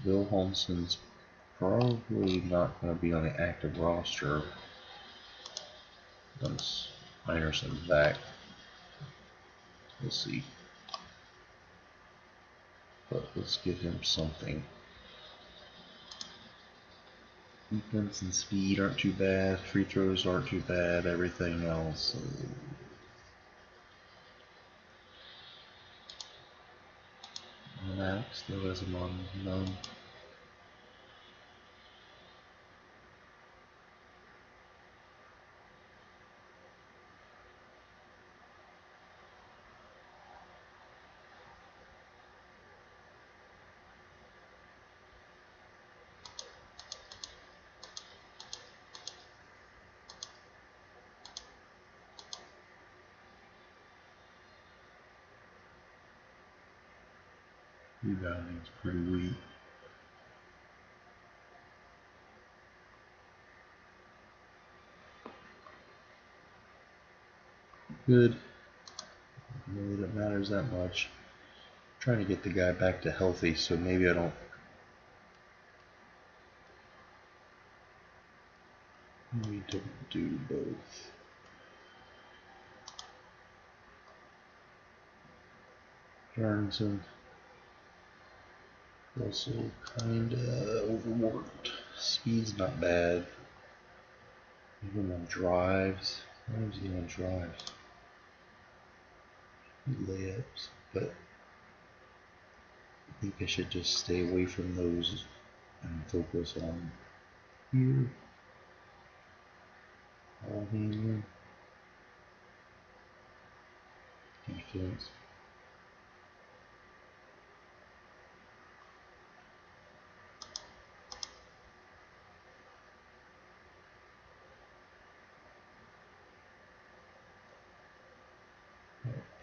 Bill Holmeson's probably not going to be on the active roster once Anderson's back. We'll see. But let's give him something. Defense and speed aren't too bad. Free throws aren't too bad. Everything else. Max still has him on none. Rebounding's pretty weak. Good. Really, that matters that much. I'm trying to get the guy back to healthy, so maybe I don't need to do both. Johnson also kinda overworked. Speed's not bad. Even on drives. Why is he on drives? Layups, but I think I should just stay away from those and focus on here. Ball handling. Defense.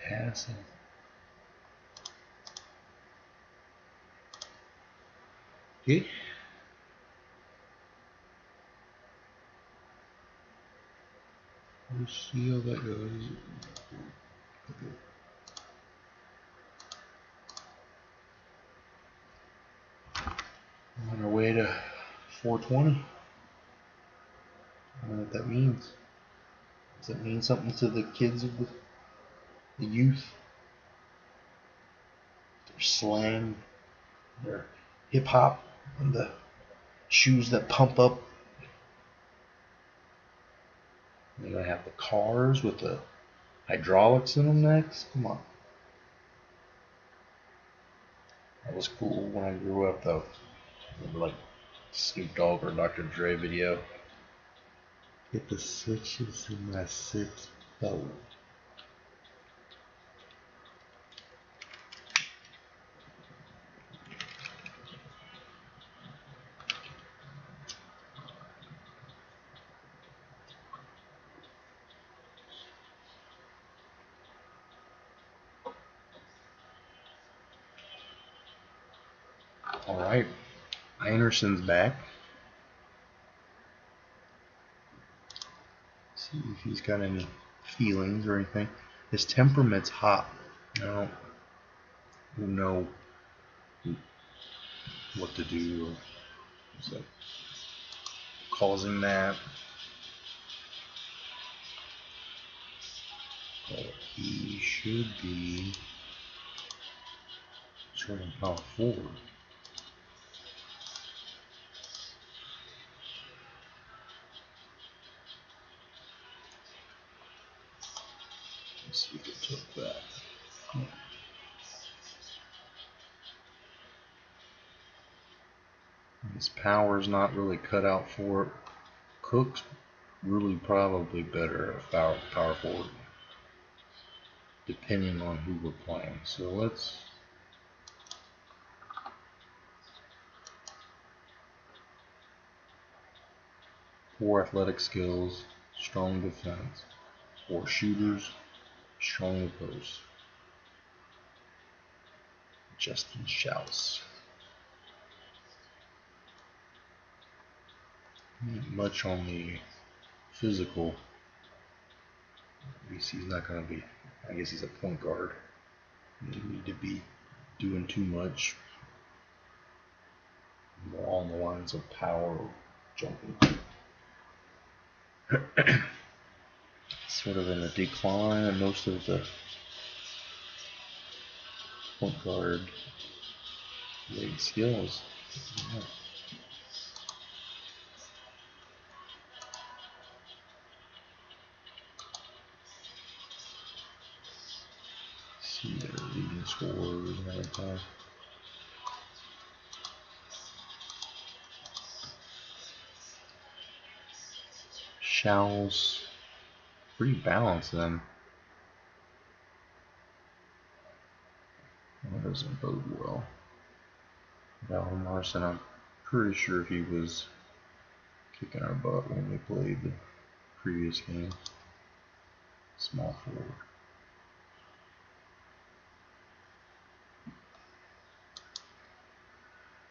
Passing. Okay. We'll see how that goes. On our way to 420. I don't know what that means. Does that mean something to the kids of the youth? Their slang, their hip hop, and the shoes that pump up. They're gonna have the cars with the hydraulics in them next. Come on. That was cool when I grew up, though. Remember, like Snoop Dogg or Dr. Dre video. Get the switches in my 6-belt. All right, Anderson's back. See if he's got any feelings or anything. His temperament's hot. I don't know what to do. Is that causing that? But he should be turning power forward. Let's see if it took that. His power's not really cut out for it. Cook's really probably better at power forward, depending on who we're playing. So let's poor athletic skills, strong defense, poor shooters, strong post. Justin Schaus. Not much on the physical. At least he's not going to be, I guess he's a point guard. He doesn't need to be doing too much. More on the lines of power, jumping. Sort of in a decline, and most of the point guard league skills. Yeah. See their leading scorers and everything. Schaus, pretty balanced then. That doesn't bode well. Valmarson, I'm pretty sure he was kicking our butt when we played the previous game. Small forward.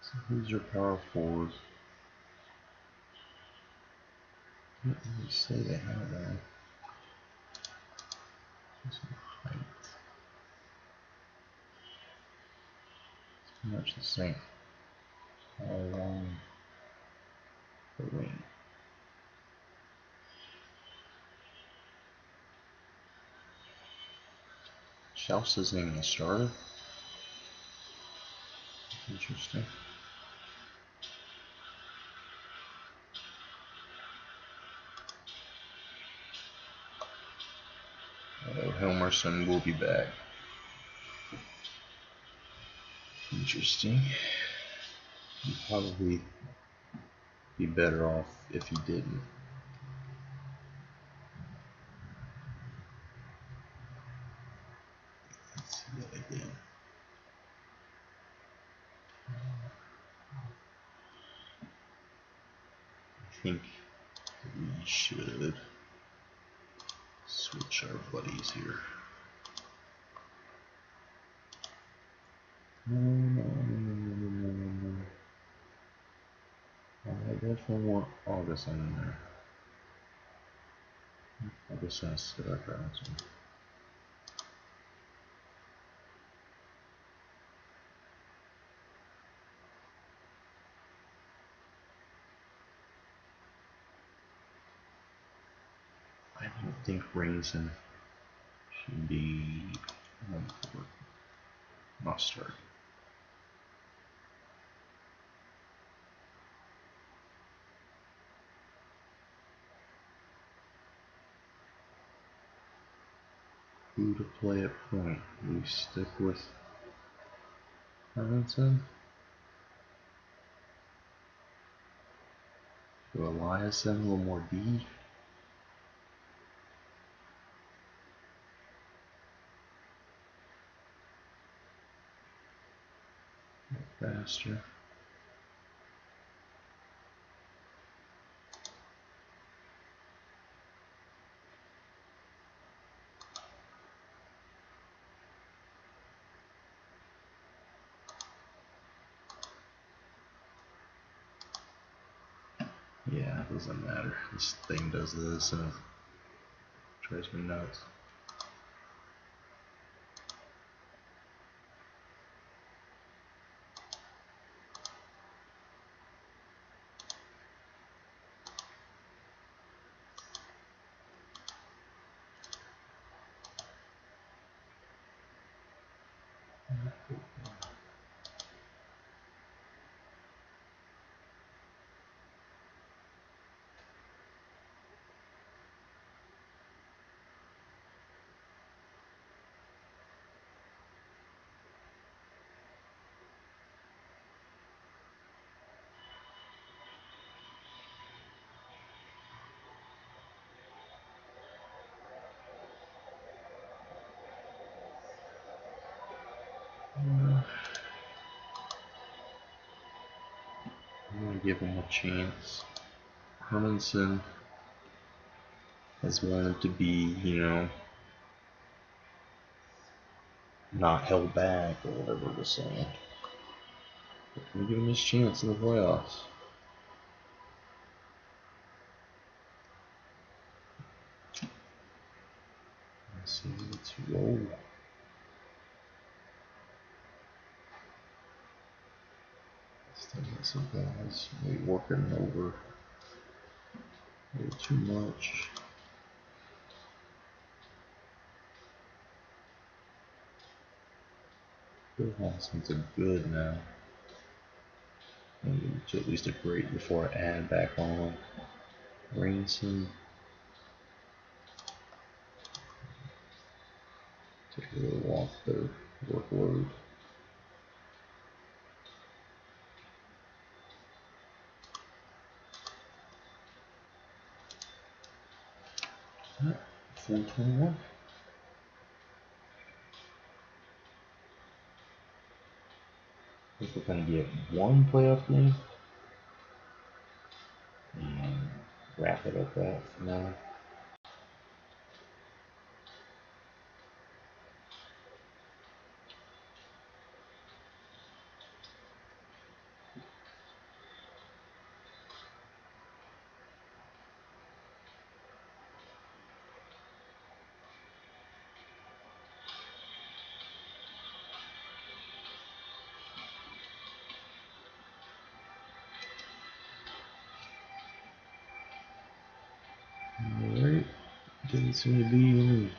So who's your power forward? Can't really say they have that. Some height. It's pretty much the same. All along the wing. Schaus isn't even a starter. Interesting. Helmerson will be back. Interesting. He'd probably be better off if he didn't. Let's see that again. I think we should switch our buddies here. No. I definitely want August in there. August has to sit up around some. I don't think Raisin should be on court. Not start. Who to play at point? We stick with Hermanson. Go Eliason, a little more D. Faster. Yeah, it doesn't matter. This thing does this and it drives me nuts. give him a chance. Hermanson has wanted to be, you know, not held back or whatever we're saying. But we give him his chance in the playoffs. Let's see, let's roll. Some guys maybe working over a little too much. Bill Hanson's a good now. Maybe to at least a great before I add back on. Ransom. Take a little off their workload. Alright, 421. If we're going to get one playoff game and wrap it up that for now. Alright, didn't seem to be any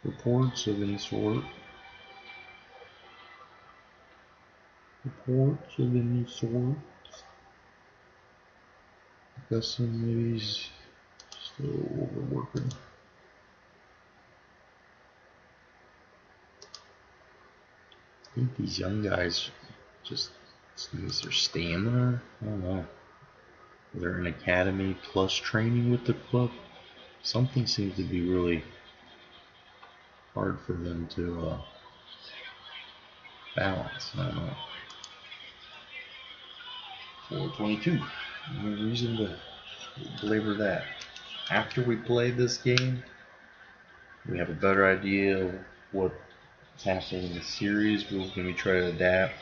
reports of any sort. Guessing maybe he's still overworking. I think these young guys just lose their stamina. I don't know. They're in academy plus training with the club. Something seems to be really hard for them to balance. I don't know. 422. No reason to belabor that. After we play this game, we have a better idea of what's happening in the series. We're going to try to adapt.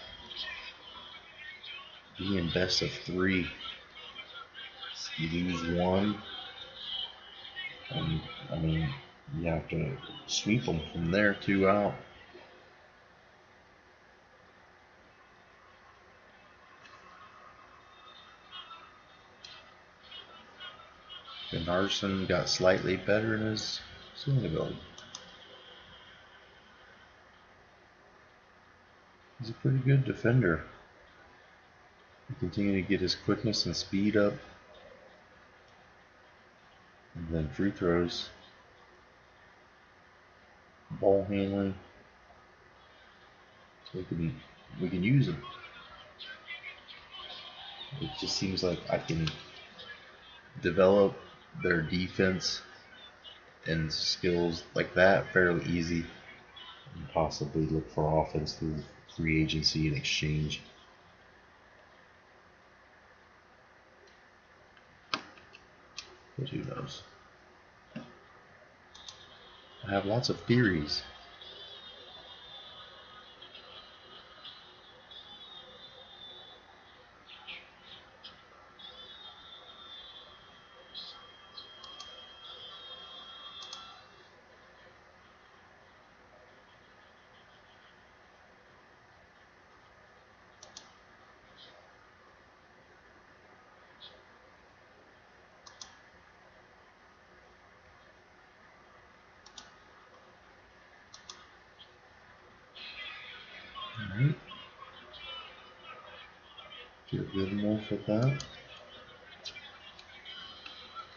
Being best of 3. You lose one, and I mean, you have to sweep them from there 2 out. Gunnarsson got slightly better in his swing ability. He's a pretty good defender. He continued to get his quickness and speed up. And then free throws. Ball handling. So we can use him. It just seems like I can develop their defense and skills like that fairly easy, and possibly look for offense through free agency and exchange. But who knows? I have lots of theories. Alright. Feel good enough with that.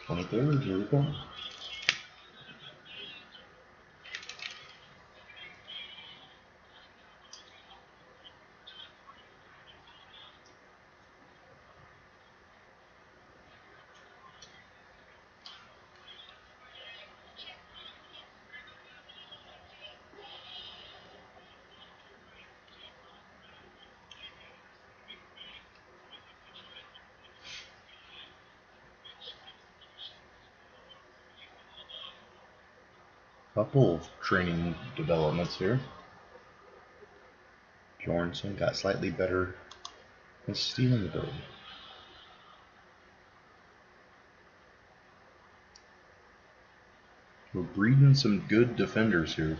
23rd, here we go. Couple of training developments here. Bjornsson got slightly better with stealing ability. We're breeding some good defenders here.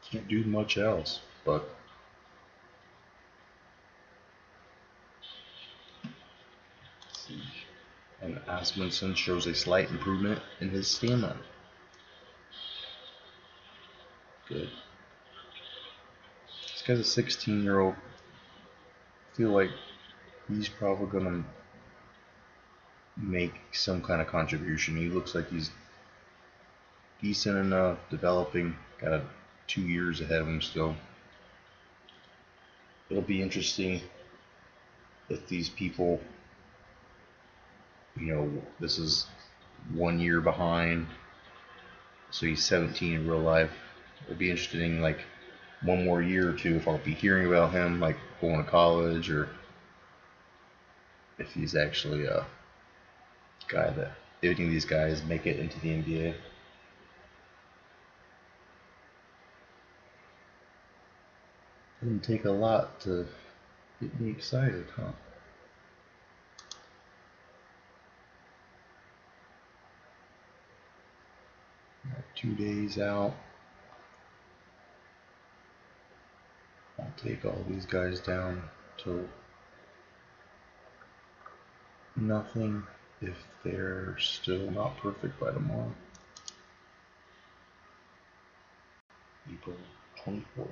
Can't do much else, but let's see. And Asmundsson shows a slight improvement in his stamina. Good. This guy's a 16-year-old. I feel like he's probably gonna make some kind of contribution. He looks like he's decent enough, developing, got 2 years ahead of him still. It'll be interesting if these people, you know, this is 1 year behind, so he's 17 in real life. It'll be interesting, like, 1 more year or two, if I'll be hearing about him, like, going to college, or if he's actually a guy that, if any of these guys make it into the NBA. Doesn't take a lot to get me excited, huh? Got 2 days out. I'll take all these guys down to nothing if they're still not perfect by tomorrow. April 24th.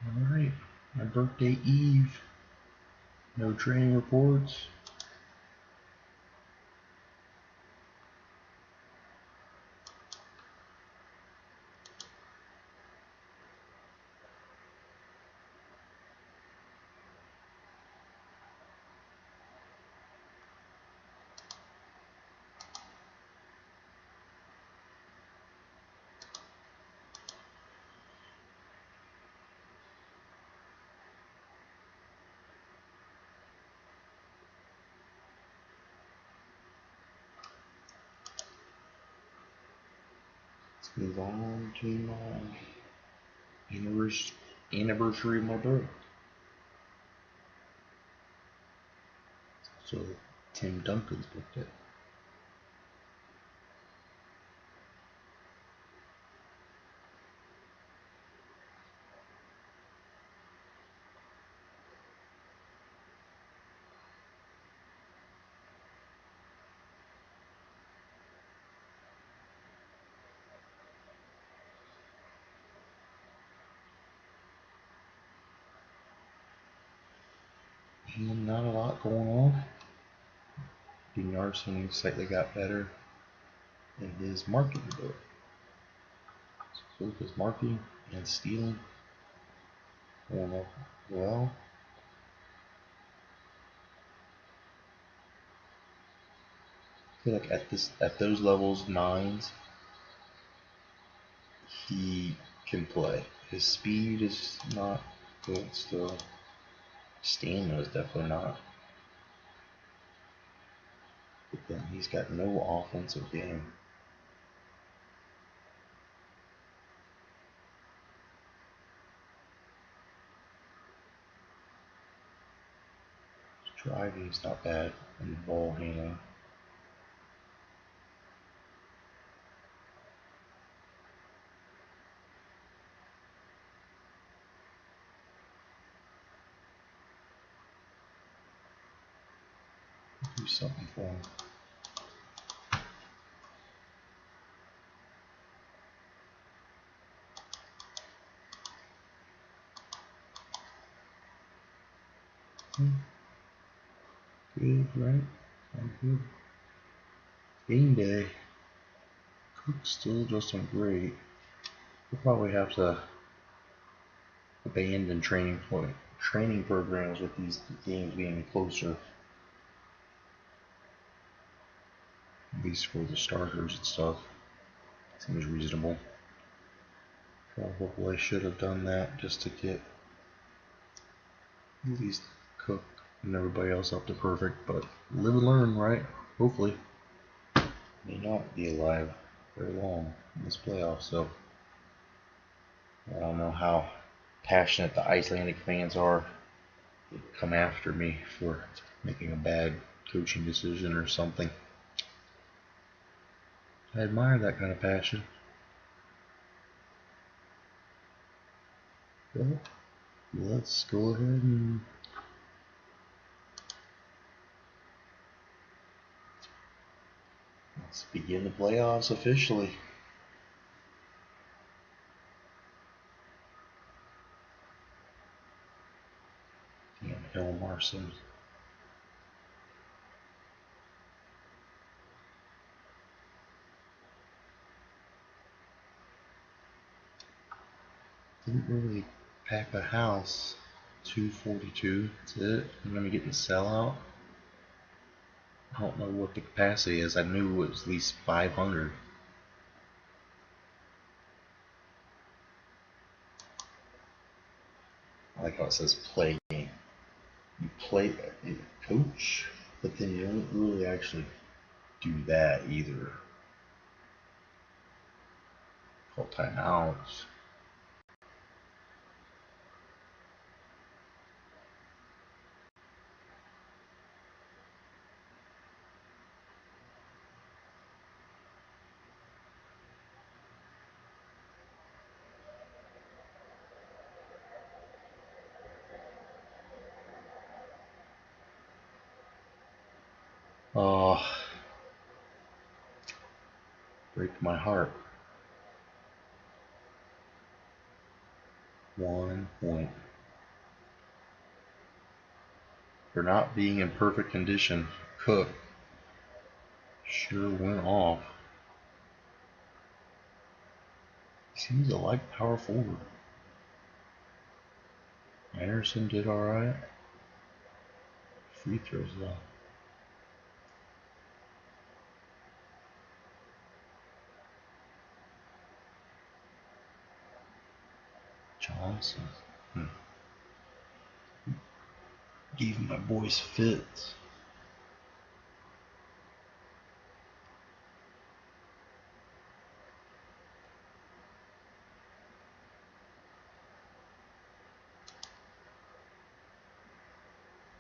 Alright, my birthday eve. No training reports. Let's move on to my anniversary of my birth. So Tim Duncan's birthday. And not a lot going on. Bjornsson slightly got better in his marking ability. So both his marking and stealing going up well. I feel like at those levels, 9s, he can play. His speed is not good still. Stamina is definitely not. But then he's got no offensive game. His driving's not bad, and ball handling. Do something for him. Good, right? Sounds good. Game day. Cook's still adjusting great. We'll probably have to abandon training programs with these games being closer. At least for the starters and stuff. Seems reasonable. Probably should have done that just to get at least Cook and everybody else up to perfect, but live and learn, right? Hopefully. May not be alive very long in this playoff, so I don't know how passionate the Icelandic fans are. They come after me for making a bad coaching decision or something. I admire that kind of passion. Well, let's go ahead and let's begin the playoffs officially. Damn, Helmarson. Didn't really pack a house. 242, that's it. I'm gonna get the sellout. I don't know what the capacity is. I knew it was at least 500. I like how it says play game. You play, you coach, but then you don't really actually do that either. Call timeouts. Oh, break my heart. 1 point. For not being in perfect condition, Cook sure went off. Seems to like power forward. Anderson did alright. Free throws though. Johnson. Gave my boys fits.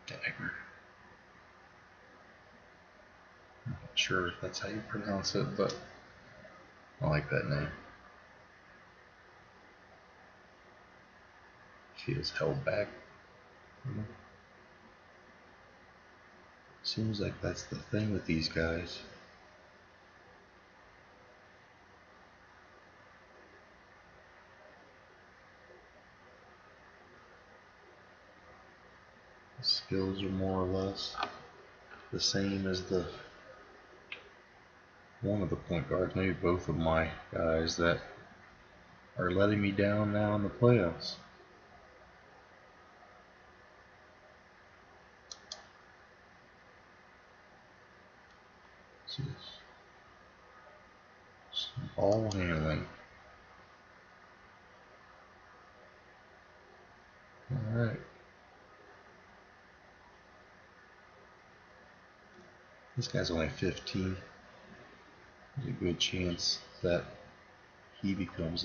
Dagger. I'm not sure if that's how you pronounce it, but I like that name. Feels held back. Seems like that's the thing with these guys. The skills are more or less the same as the one of the point guards, maybe both of my guys that are letting me down now in the playoffs. Some ball handling. Alright. This guy's only 15. There's a good chance that he becomes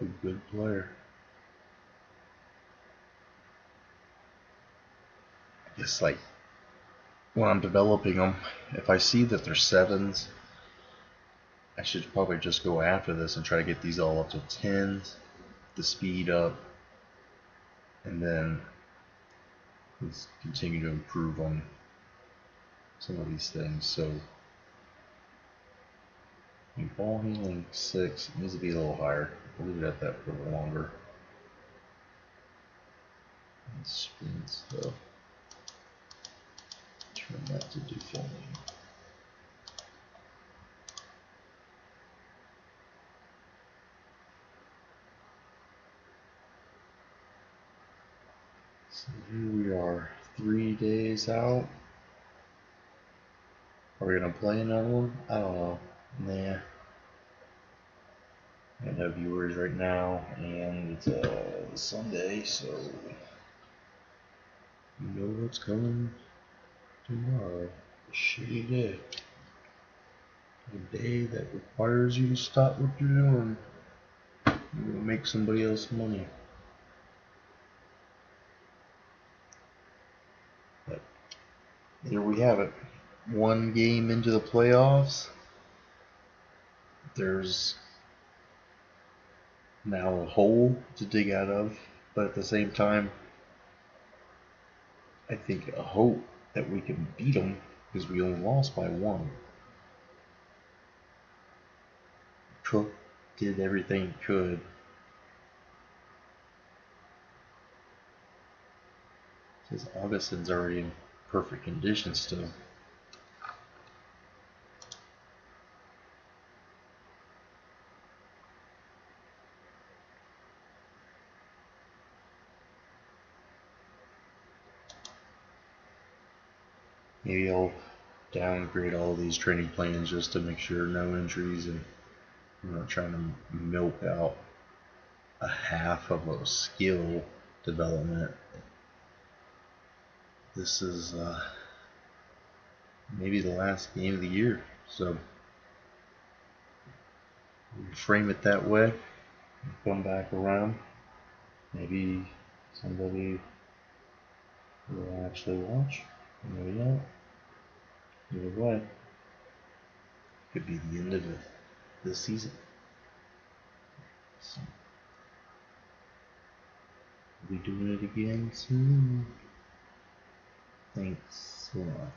a good player. I guess like when I'm developing them, if I see that they're 7s, I should probably just go after this and try to get these all up to 10s, the speed up, and then let's continue to improve on some of these things. So ball handling 6 needs to be a little higher. We'll leave it at that for a little longer. And sprints though. turn that to do filming. So here we are, 3 days out. Are we gonna play another one? I don't know. Nah. I have no viewers right now, and it's Sunday, so you know what's coming tomorrow. A shitty day. A day that requires you to stop what you're doing. You're gonna make somebody else money. But here we have it. One game into the playoffs. There's now a hole to dig out of, but at the same time, I think a hope that we can beat them because we only lost by 1. Cook did everything he could. Says Augustin's already in perfect condition still. Maybe I'll downgrade all these training plans just to make sure no injuries, and I'm not trying to milk out a half of a skill development. This is maybe the last game of the year, so we frame it that way. Come back around. Maybe somebody will actually watch. Maybe not. Either way, could be the end of the season. So, we'll be doing it again soon. Thanks a lot.